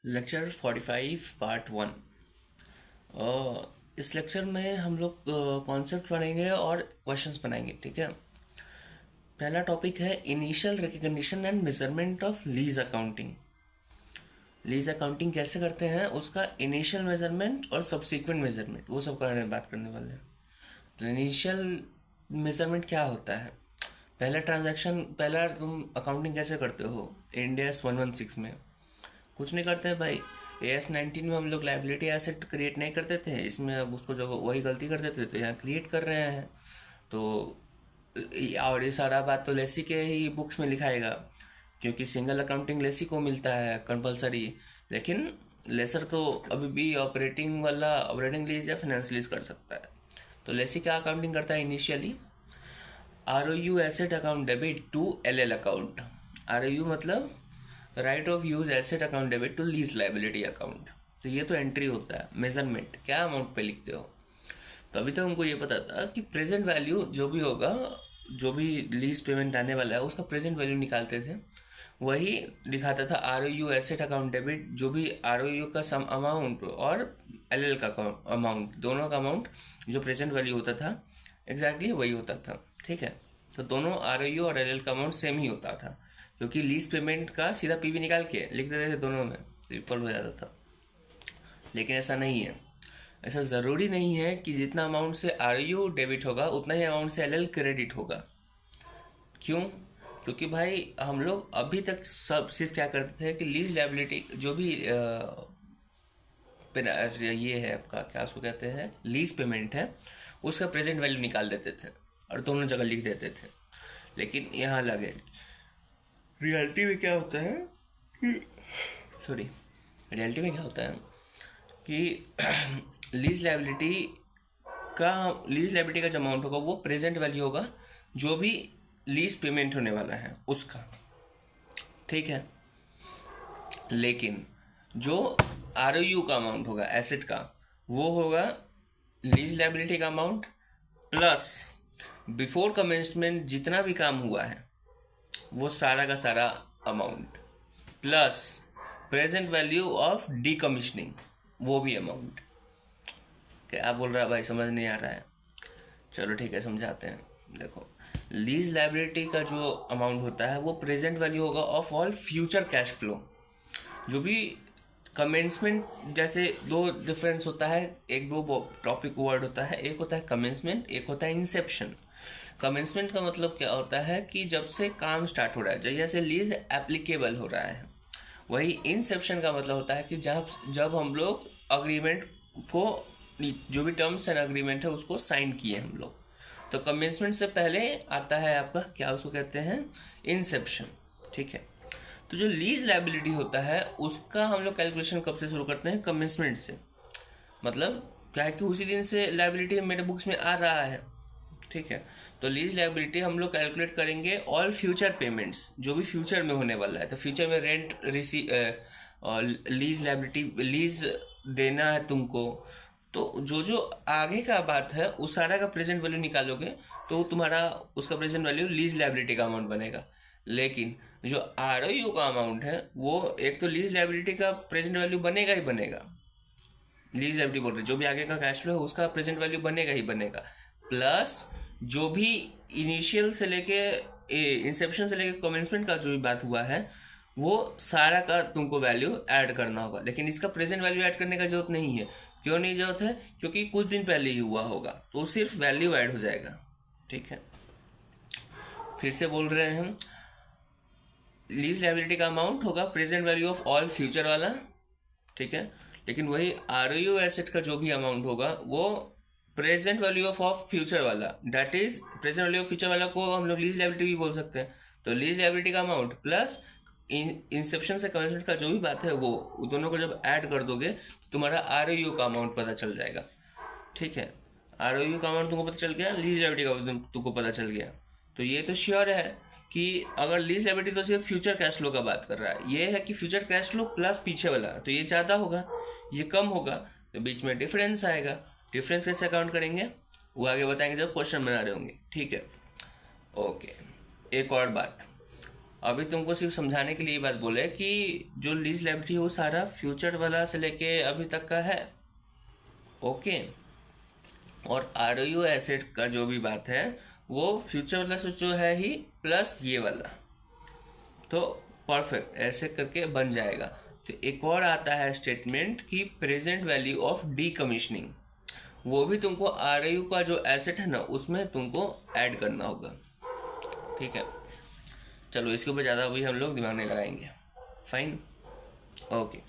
Lecture 45 part 1। इस lecture में हम लोग कॉन्सेप्ट पढ़ेंगे और क्वेश्चंस बनाएंगे। ठीक है। पहला टॉपिक है initial recognition and measurement of lease accounting. Lease accounting कैसे करते हैं, उसका इनिशियल मेजरमेंट और सब्सिक्वेंट मेजरमेंट, वो सब बारे में बात करने वाले हैं। तो इनिशियल मेजरमेंट क्या होता है? पहला तुम अकाउंटिंग कैसे करते हो इंडिया 116 में? कुछ नहीं करते हैं भाई। AS19 में हम लोग लाइबिलिटी एसेट क्रिएट नहीं करते थे, इसमें अब उसको जो वही गलती कर देते थे तो यहाँ क्रिएट कर रहे हैं। तो और ये सारा बात तो लेसी के ही बुक्स में लिखाएगा, क्योंकि सिंगल अकाउंटिंग लेसी को मिलता है कंपलसरी। लेकिन लेसर तो अभी भी ऑपरेटिंग लीज या फाइनेंस लीज कर सकता है। तो लेसी क्या अकाउंटिंग करता है initially? ROU asset account debit to LL account. ROU मतलब right of use asset account debit to lease liability account. तो ये तो एंट्री होता है। मेजरमेंट क्या अमाउंट पे लिखते हो? तो अभी तक हमको ये पता था कि प्रेजेंट वैल्यू जो भी होगा, जो भी लीज पेमेंट आने वाला है उसका प्रेजेंट वैल्यू निकालते थे, वही दिखाता था ROU एसेट अकाउंट डेबिट। जो भी ROU का सम अमाउंट और LL का अमाउंट, दोनों का अमाउंट जो प्रेजेंट वैल्यू होता था एग्जैक्टली वही होता था। ठीक है। तो दोनों ROU और LL का अमाउंट सेम ही होता था, क्योंकि लीज पेमेंट का सीधा PV निकाल के लिख देते थे दोनों में, इक्वल हो जाता था। लेकिन ऐसा नहीं है। ऐसा ज़रूरी नहीं है कि जितना अमाउंट से ROU डेबिट होगा उतना ही अमाउंट से LL क्रेडिट होगा। क्यों? क्योंकि भाई हम लोग अभी तक सब सिर्फ क्या करते थे कि लीज लाइबिलिटी जो भी ये है आपका, क्या उसको कहते हैं, लीज पेमेंट है, उसका प्रेजेंट वैल्यू निकाल देते थे और दोनों जगह लिख देते थे। लेकिन यहाँ लगे रियलिटी में क्या होता है सॉरी रियलिटी में क्या होता है कि लीज लाइबिलिटी लीज लाइबिलिटी का जो अमाउंट होगा वो प्रेजेंट वैल्यू होगा जो भी लीज पेमेंट होने वाला है उसका। ठीक है। लेकिन जो ROU का अमाउंट होगा एसेट का, वो होगा लीज लाइबिलिटी का अमाउंट प्लस बिफोर कमेंसमेंट जितना भी काम हुआ है वो सारा का सारा amount, plus present value of decommissioning वो भी अमाउंट। क्या बोल रहा है भाई, समझ नहीं आ रहा है? चलो ठीक है, समझाते हैं। देखो, लीज लाइबिलिटी का जो अमाउंट होता है वो प्रेजेंट वैल्यू होगा of all future cash flow. जो भी कमेंसमेंट, जैसे दो डिफरेंस होता है, एक दो टॉपिक वर्ड होता है, एक होता है कमेंसमेंट, एक होता है इंसेप्शन। कमेंसमेंट का मतलब क्या होता है कि जब से काम स्टार्ट हो रहा है, जैसे लीज एप्लीकेबल हो रहा है। वही इंसेप्शन का मतलब होता है कि जब हम लोग अग्रीमेंट को, जो भी टर्म्स एंड अग्रीमेंट है उसको साइन किए हम लोग। तो कमेंसमेंट से पहले आता है आपका, क्या उसको कहते हैं, इंसेप्शन। ठीक है। तो जो लीज लाइबिलिटी होता है उसका हम लोग कैलकुलेशन कब से शुरू करते हैं? कमेंसमेंट से। मतलब क्या है कि उसी दिन से लाइबिलिटी मेरे बुक्स में आ रहा है। ठीक है। तो लीज लाइबिलिटी हम लोग कैलकुलेट करेंगे ऑल फ्यूचर पेमेंट्स, जो भी फ्यूचर में होने वाला है। तो फ्यूचर में रेंट लीज लाइबिलिटी, लीज देना है तुमको, तो जो जो आगे का बात है उस सारा का प्रेजेंट वैल्यू निकालोगे तो तुम्हारा उसका प्रेजेंट वैल्यू लीज लाइबिलिटी का अमाउंट बनेगा। लेकिन जो ROU का अमाउंट है वो एक तो लीज लाइबिलिटी का प्रेजेंट वैल्यू बनेगा ही बनेगा। लीज लाइबिलिटी बोल रहे, जो भी आगे का कैश फ्लो है उसका प्रेजेंट वैल्यू बनेगा ही बनेगा, प्लस जो भी इनिशियल से लेके इंसेप्शन से लेके कमेंसमेंट का जो भी बात हुआ है वो सारा का तुमको वैल्यू ऐड करना होगा। लेकिन इसका प्रेजेंट वैल्यू ऐड करने का जरूरत नहीं है। क्यों नहीं जरूरत है? क्योंकि कुछ दिन पहले ही हुआ होगा, तो सिर्फ वैल्यू ऐड हो जाएगा। ठीक है। फिर से बोल रहे हैं हम, लीज लाइबिलिटी का अमाउंट होगा present value of all future वाला। ठीक है। लेकिन वही ROU एसेट का जो भी अमाउंट होगा वो प्रेजेंट वैल्यू ऑफ फ्यूचर वाला, that is present value of future वाला को हम लोग लीज लाइबिलिटी भी बोल सकते हैं। तो लीज लाइबिलिटी का अमाउंट प्लस इंसेप्शन से कमेंसमेंट का जो भी बात है वो दोनों को जब ऐड कर दोगे तो तुम्हारा ROU का अमाउंट पता चल जाएगा। ठीक है। ROU का अमाउंट तुमको पता चल गया, लीज लाइबिलिटी का तुमको पता चल गया। तो ये तो श्योर है कि अगर लीज लाइबिलिटी तो सिर्फ फ्यूचर कैश फ्लो का बात कर रहा है, ये है कि फ्यूचर कैश फ्लो प्लस पीछे वाला, तो ये ज़्यादा होगा, ये कम होगा, तो बीच में डिफरेंस आएगा। डिफरेंस कैसे अकाउंट करेंगे वो आगे बताएंगे जब क्वेश्चन बना रहे होंगे। ठीक है। ओके। एक और बात, अभी तुमको सिर्फ समझाने के लिए ये बात बोले कि जो लीज लायबिलिटी है वो सारा फ्यूचर वाला से लेके अभी तक का है, ओके। और आरओयू एसेट का जो भी बात है वो फ्यूचर वाला से जो है ही प्लस ये वाला, तो परफेक्ट ऐसे करके बन जाएगा। तो एक और आता है स्टेटमेंट कि प्रेजेंट वैल्यू ऑफ डीकमीशनिंग, वो भी तुमको आरओयू का जो एसेट है ना उसमें तुमको ऐड करना होगा, ठीक है। चलो इसके ऊपर ज़्यादा अभी हम लोग दिमाग नहीं लगाएंगे, फाइन, ओके।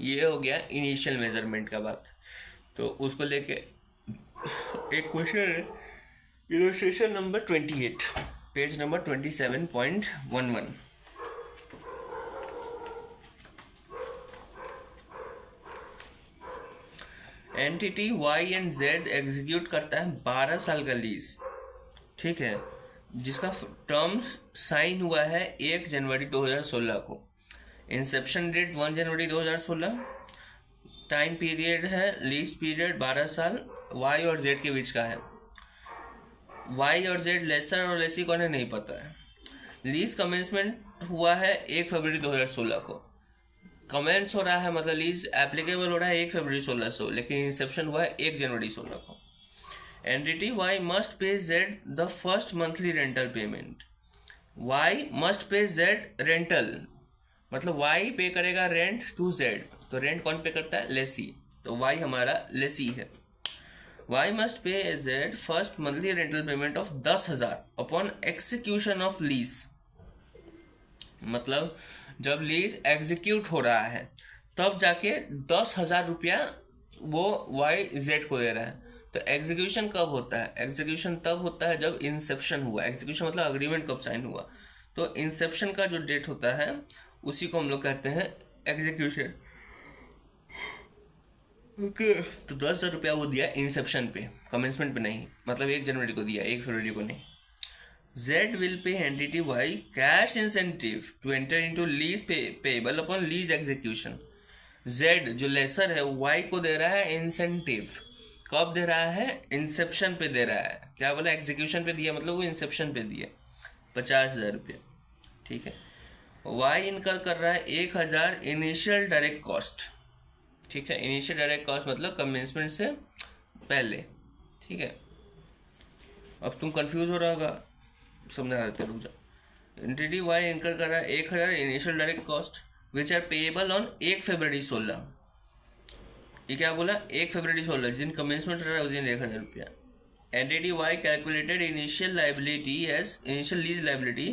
ये हो गया इनिशियल मेजरमेंट का बात। तो उसको लेके एक क्वेश्चन है, illustration number 28, page number 27.11। Entity Y and Z execute करता है 12 साल का लीज, ठीक है, जिसका टर्म्स साइन हुआ है 1 जनवरी 2016 को। इंसेप्शन डेट 1 जनवरी 2016, टाइम पीरियड है लीज पीरियड 12 साल, वाई और जेड के बीच का है। वाई और जेड लेसर और लेसी कौन है नहीं पता है। लीज कमेंसमेंट हुआ है 1 फरवरी 2016 को। कमेंस हो रहा है मतलब लीज एप्लीकेबल हो रहा है 1 फरवरी 16 से, लेकिन इंसेप्शन हुआ है 1 जनवरी 16 को। Entity Y must pay Z the first monthly rental payment. Y must pay Z rental, मतलब वाई पे करेगा रेंट टू जेड, तो रेंट कौन पे करता है, लेसी, तो वाई हमारा लेसी है। Y must pay Z first monthly rental payment of 10,000 upon execution of lease, मतलब जब लीज एग्जीक्यूट हो रहा है तब जाके 10,000 रुपया वो वाई जेड को दे रहा है। तो एग्जीक्यूशन कब होता है, एग्जीक्यूशन तब होता है जब इंसेप्शन हुआ। एग्जीक्यूशन मतलब अग्रीमेंट कब साइन हुआ, तो इंसेप्शन का जो डेट होता है उसी को हम लोग कहते हैं एग्जीक्यूशन, ओके। तो 10,000 रुपया वो दिया इंसेप्शन पे, कमेंसमेंट पे नहीं, मतलब 1 जनवरी को दिया, 1 फरवरी को नहीं। Z will pay entity Y cash incentive to enter into lease payable upon lease execution. Z जो लेसर है Y को दे रहा है इंसेंटिव, कब दे रहा है, इंसेप्शन पे दे रहा है। क्या बोला, एग्जीक्यूशन पे दिया, मतलब वो इंसेप्शन पे दिया 50,000 रुपया, ठीक है। Y इनकर कर रहा है 1,000 इनिशियल डायरेक्ट कॉस्ट, ठीक है। इनिशियल डायरेक्ट कॉस्ट मतलब कमेंसमेंट से पहले, ठीक है। अब तुम कंफ्यूज हो रहा होगा, समझा देते रुक जाओ। एंटिटी वाई इनकर कर रहा है 1,000 initial direct cost which are payable on 1 February 16। ये क्या बोला, 1 फरवरी 16 जिन कमेंसमेंट हो रहा है उस दिन 1,000 रुपया। Entity Y calculated initial liability as initial lease liability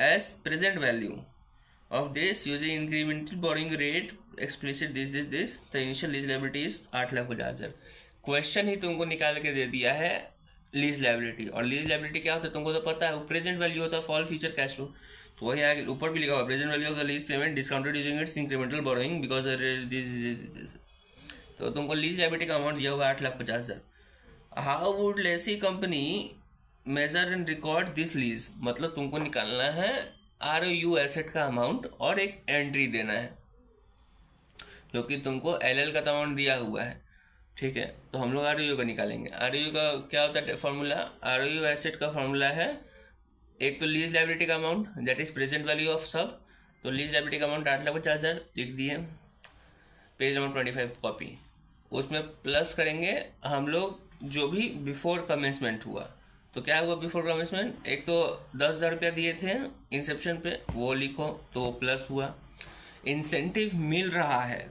as present value of this using incremental borrowing rate explicit this the initial lease liability is 8,50,000। Question ही तुमको निकाल के दे दिया है लीज लाइबिलिटी, और लीज लाइबिलिटी क्या होता है तुमको तो पता है, वो प्रेजेंट वैल्यू होता है फॉल फ्यूचर कैश फ्लो। तो वही आगे ऊपर भी लिखा हुआ present value of the lease payment discounted using its incremental borrowing because this. तो तुमको लीज लाइबिलिटी का अमाउंट दिया हुआ 8,50,000। How would lessee company measure and record this lease, मतलब तुमको निकालना है आरओयू एसेट का अमाउंट और एक एंट्री देना है, क्योंकि तुमको एलएल का अमाउंट दिया हुआ है, ठीक है। तो हम लोग आरओयू का निकालेंगे। आरओयू का क्या होता है फॉर्मूला, आरओयू एसेट का फॉर्मूला है एक तो लीज लाइबिलिटी का amount that is present value of सब, तो लीज लाइबिलिटी का अमाउंट 8,50,000 लिख दिए, पेज नंबर 25 कॉपी। उसमें प्लस करेंगे हम लोग जो भी बिफोर कमेंसमेंट हुआ। तो क्या हुआ बिफोर कमेंसमेंट, एक तो 10,000 रुपया दिए थे इंसेप्शन पे, वो लिखो तो प्लस हुआ। इंसेंटिव मिल रहा है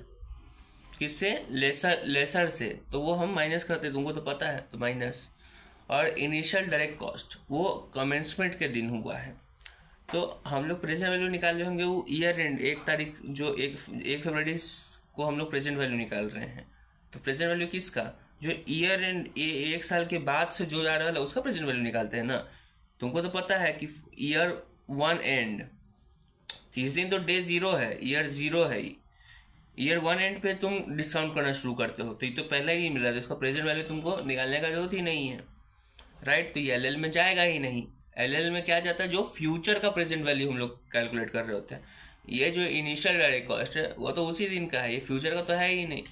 किससे, लेसर से, तो वो हम माइनस करते, तुमको तो पता है, तो माइनस। और इनिशियल डायरेक्ट कॉस्ट वो कमेंसमेंट के दिन हुआ है, तो हम लोग प्रेजेंट वैल्यू निकाले होंगे वो ईयर एंड 1 तारीख जो 1 फरवरी को हम लोग प्रेजेंट वैल्यू निकाल रहे हैं। तो प्रेजेंट वैल्यू किसका, जो ईयर एंड 1 साल के बाद से जो जा रहा है उसका प्रेजेंट वैल्यू निकालते हैं ना। तुमको तो पता है कि ईयर 1 एंड, इस दिन तो डे 0 है, ईयर 0 है, ईयर 1 एंड पे तुम डिस्काउंट करना शुरू करते हो, तो ये तो पहले ही मिल रहा है, तो इसका प्रेजेंट वैल्यू तुमको निकालने का जरूरत ही नहीं है, राइट। तो ये एलएल में जाएगा ही नहीं। एलएल में क्या जाता है, जो फ्यूचर का प्रेजेंट वैल्यू हम लोग कैलकुलेट कर रहे होते हैं। ये जो इनिशियल डायरेक्ट कॉस्ट है वो तो उसी दिन का है, ये फ्यूचर का तो है ही नहीं,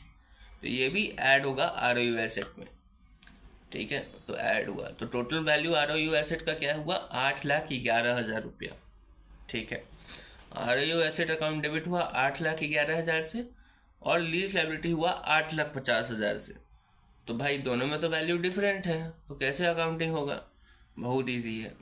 तो ये भी ऐड होगा आरओयू एसेट में, ठीक है। तो ऐड हुआ, तो टोटल वैल्यू आरओयू एसेट का क्या हुआ, 8,11,000 रुपया, ठीक है। ROU एसेट अकाउंट डेबिट हुआ 8,11,000 से और लीज लाइबिलिटी हुआ 8,50,000 से। तो भाई दोनों में तो वैल्यू डिफरेंट है, तो कैसे अकाउंटिंग होगा? बहुत ईजी है,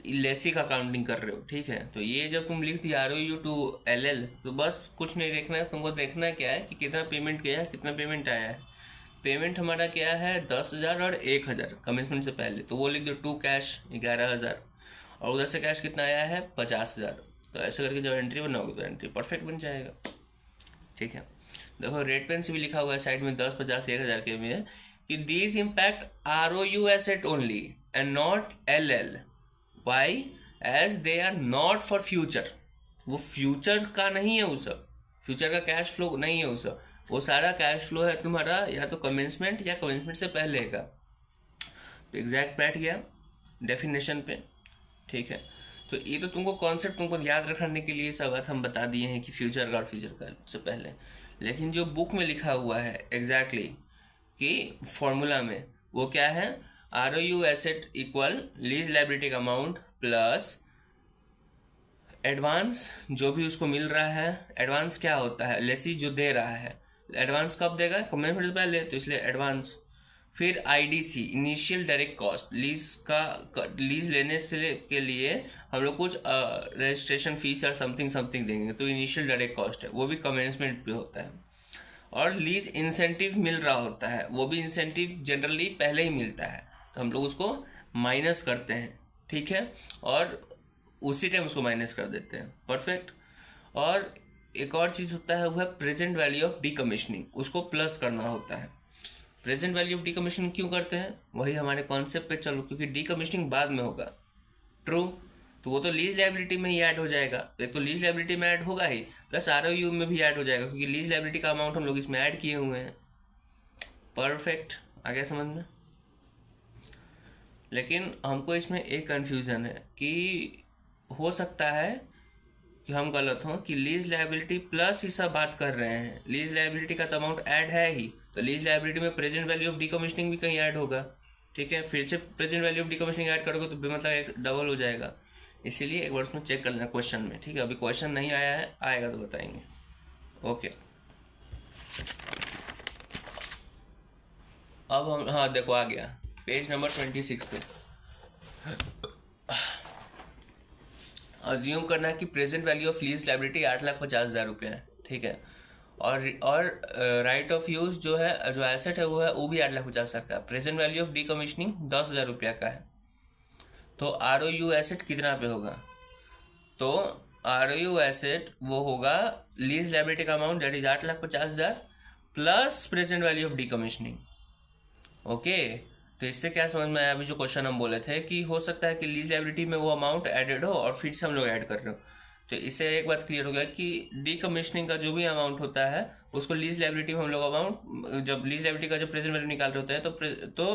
लेसी का अकाउंटिंग कर रहे हो, ठीक है। तो ये जब तुम लिख दिया ROU टू LL, तो बस कुछ नहीं देखना है तुमको, देखना क्या है कि कितना पेमेंट किया है, कितना पेमेंट आया है। पेमेंट हमारा क्या है 10,000 और 1,000 कमिटमेंट से पहले, तो वो लिख दो टू कैश 11,000, और उधर से कैश कितना आया है 50,000। तो ऐसे करके जब एंट्री बनाओगे तो एंट्री परफेक्ट बन जाएगा, ठीक है। देखो रेड पेन से भी लिखा हुआ है साइड में 10, 50, 1,000 के में कि these impact ROU asset only and not LL। Why? As they are not for future. वो फ्यूचर का नहीं है, वो सब फ्यूचर का कैश फ्लो नहीं है, वो सब वो सारा कैश फ्लो है तुम्हारा या तो कमेंसमेंट या कमेंसमेंट से पहले का। तो एग्जैक्ट बैठ गया डेफिनेशन पे, ठीक है। तो ये तो तुमको कॉन्सेप्ट तुमको याद रखने के लिए सब बात हम बता दिए हैं कि फ्यूचर का और फ्यूचर का से पहले। लेकिन जो बुक में लिखा हुआ है एग्जैक्टली कि फॉर्मूला में, वो क्या है? ROU asset equal lease liability का अमाउंट प्लस एडवांस जो भी उसको मिल रहा है। एडवांस क्या होता है? लेसी जो दे रहा है, एडवांस कब देगा? कमिटमेंट से पहले, तो इसलिए एडवांस। फिर IDC initial direct cost, lease लेने से के लिए हम लोग कुछ रजिस्ट्रेशन फीस या समथिंग समथिंग देंगे, तो इनिशियल डायरेक्ट कॉस्ट है, वो भी कमेंसमेंट पे होता है। और लीज इंसेंटिव मिल रहा होता है, वो भी इंसेंटिव जनरली पहले ही मिलता है, तो हम लोग उसको माइनस करते हैं, ठीक है, और उसी टाइम उसको माइनस कर देते हैं, परफेक्ट। और एक और चीज़ होता है वो है प्रेजेंट वैल्यू ऑफ डीकमिशनिंग, उसको प्लस करना होता है। प्रेजेंट वैल्यू ऑफ डीकमिशनिंग क्यों करते हैं? वही हमारे कॉन्सेप्ट पे चलो, क्योंकि डीकमिशनिंग बाद में होगा, ट्रू, तो वो तो लीज लाइबिलिटी में ही ऐड हो जाएगा। एक तो लीज लाइबिलिटी में ऐड होगा ही, प्लस ROU में भी ऐड हो जाएगा, क्योंकि लीज लाइबिलिटी का अमाउंट हम लोग इसमें ऐड किए हुए हैं, परफेक्ट। आ गया समझ में? लेकिन हमको इसमें एक कंफ्यूजन है कि हो सकता है कि हम गलत हों कि लीज लाइबिलिटी प्लस ही सब बात कर रहे हैं। लीज लाइबिलिटी का तो अमाउंट ऐड है ही, तो लीज लाइबिलिटी में प्रेजेंट वैल्यू ऑफ डीकमिशनिंग भी कहीं ऐड होगा, ठीक है। फिर से present value of decommissioning add करोगे तो मतलब एक डबल हो जाएगा। इसीलिए एक बार उसमें चेक कर लेना क्वेश्चन में, ठीक है। अभी क्वेश्चन नहीं आया है, आएगा तो बताएंगे, ओके। अब हम, हाँ देखो आ गया पेज नंबर 26 पे। अज्यूम करना है कि present value of lease liability 8,50,000 रुपये है, ठीक है। और राइट ऑफ यूज जो है, जो एसेट है वो भी 8,50,000 का। प्रेजेंट वैल्यू ऑफ डीकमिशनिंग 10,000 रुपया का है। तो ROU एसेट कितना पे होगा? तो ROU एसेट वो होगा लीज लाइबिलिटी का amount that is 8,50,000 plus present value of decommissioning, okay. तो इससे क्या समझ में आया? अभी जो क्वेश्चन हम बोले थे कि हो सकता है कि लीज लाइबिलिटी में वो अमाउंट एडेड हो और फिर से हम लोग ऐड कर रहे हो, तो इससे एक बात क्लियर हो गया कि डीकमिशनिंग का जो भी अमाउंट होता है उसको लीज लाइबिलिटी में हम लोग अमाउंट, जब लीज लाइबिलिटी का जब प्रेजेंट वैल्यू निकाल रहे होते हैं तो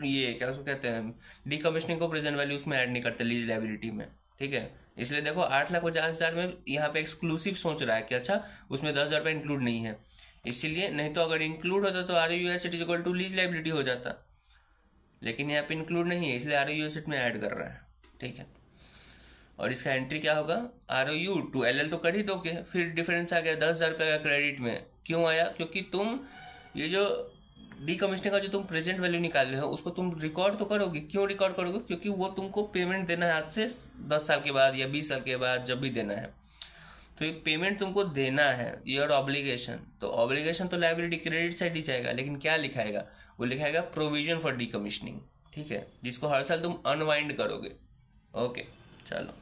ये क्या उसको कहते हैं, डीकमिशनिंग को प्रेजेंट वैल्यू उसमें ऐड नहीं करते लीज लाइबिलिटी में, ठीक है। इसलिए देखो 8,50,000 में यहाँ पे एक्सक्लूसिव सोच रहा है कि अच्छा उसमें 10,000 रुपये इंक्लूड नहीं है, इसीलिए। नहीं तो अगर इंक्लूड होता तो ROU asset is equal to lease liability हो जाता, लेकिन यहाँ पे इंक्लूड नहीं है, इसलिए ROU एसेट में ऐड कर रहा है, ठीक है। और इसका एंट्री क्या होगा? ROU टू LL तो कर ही दोगे, फिर डिफरेंस आ गया 10,000 रुपये का क्रेडिट में। क्यों आया? क्योंकि तुम ये जो डीकमिशनिंग का जो तुम प्रेजेंट वैल्यू निकाल रहे हो उसको तुम रिकॉर्ड तो करोगे। क्यों रिकॉर्ड करोगे? क्योंकि वो तुमको पेमेंट देना है आज से 10 साल के बाद या 20 साल के बाद, जब भी देना है, तो ये पेमेंट तुमको देना है, योर ऑब्लिगेशन। तो ऑब्लिगेशन तो लाइबिलिटी क्रेडिट साइड ही जाएगा, लेकिन क्या लिखाएगा? वो लिखाएगा प्रोविजन फॉर डीकमिशनिंग, ठीक है, जिसको हर साल तुम अनवाइंड करोगे, ओके। चलो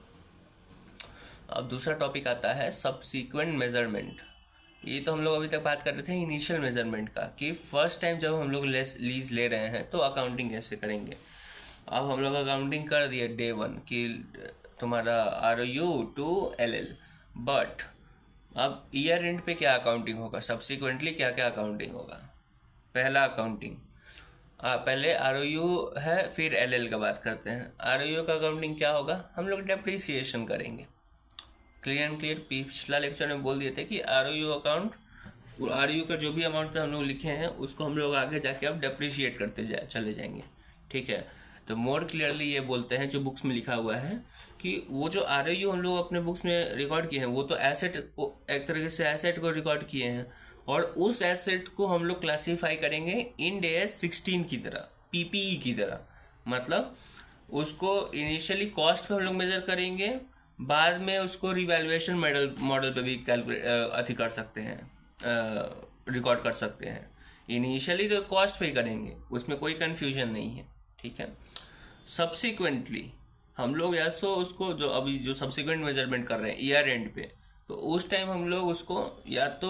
अब दूसरा टॉपिक आता है सबसीक्वेंट मेजरमेंट। ये तो हम लोग अभी तक बात कर रहे थे इनिशियल मेजरमेंट का, कि फर्स्ट टाइम जब हम लोग लीज ले रहे हैं तो अकाउंटिंग कैसे करेंगे। अब हम लोग अकाउंटिंग कर दिए डे 1 कि तुम्हारा ROU टू LL, बट अब ईयर एंड पे क्या अकाउंटिंग होगा, सब्सिक्वेंटली क्या क्या अकाउंटिंग होगा। पहला अकाउंटिंग, पहले ROU है फिर LL का बात करते हैं। ROU का अकाउंटिंग क्या होगा? हम लोग डेप्रिसिएशन करेंगे, क्लियर एंड क्लियर। पिछला लेक्चर में बोल दिए थे कि ROU अकाउंट, ROU का जो भी अमाउंट पे हम लोग लिखे हैं उसको हम लोग आगे जाके अब डेप्रिशिएट करते चले जाएंगे, ठीक है। तो मोर क्लियरली ये बोलते हैं जो बुक्स में लिखा हुआ है कि वो जो ROU हम लोग अपने बुक्स में रिकॉर्ड किए हैं वो तो एसेट को, एक तरीके से एसेट को रिकॉर्ड किए हैं, और उस एसेट को हम लोग क्लासीफाई करेंगे इंड AS 16 की तरह, PPE की तरह। मतलब उसको इनिशियली कॉस्ट पे हम लोग मेजर करेंगे, बाद में उसको रिवैल्यूएशन मॉडल पे भी अथी कर सकते हैं, रिकॉर्ड कर सकते हैं। इनिशियली तो कॉस्ट पे ही करेंगे, उसमें कोई कंफ्यूजन नहीं है, ठीक है। सब्सिक्वेंटली हम लोग या तो उसको जो अभी जो सब्सिक्वेंट मेजरमेंट कर रहे हैं ईयर एंड पे, तो उस टाइम हम लोग उसको या तो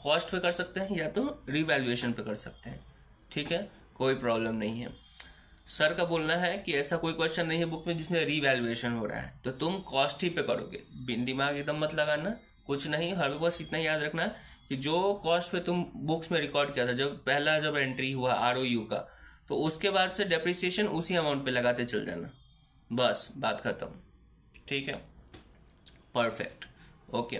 कॉस्ट पे कर सकते हैं या तो रिवैल्यूएशन पे कर सकते हैं, ठीक है, कोई प्रॉब्लम नहीं है। सर का बोलना है कि ऐसा कोई क्वेश्चन नहीं है बुक में जिसमें रिवैल्यूएशन हो रहा है, तो तुम कॉस्ट ही पे करोगे, दिमाग एकदम मत लगाना, कुछ नहीं। हर बस इतना याद रखना कि जो कॉस्ट पे तुम बुक्स में रिकॉर्ड किया था, जब एंट्री हुआ ROU का, तो उसके बाद से डेप्रिसिएशन उसी अमाउंट पे लगाते चल जाना, बस बात खत्म, ठीक है, परफेक्ट, ओके।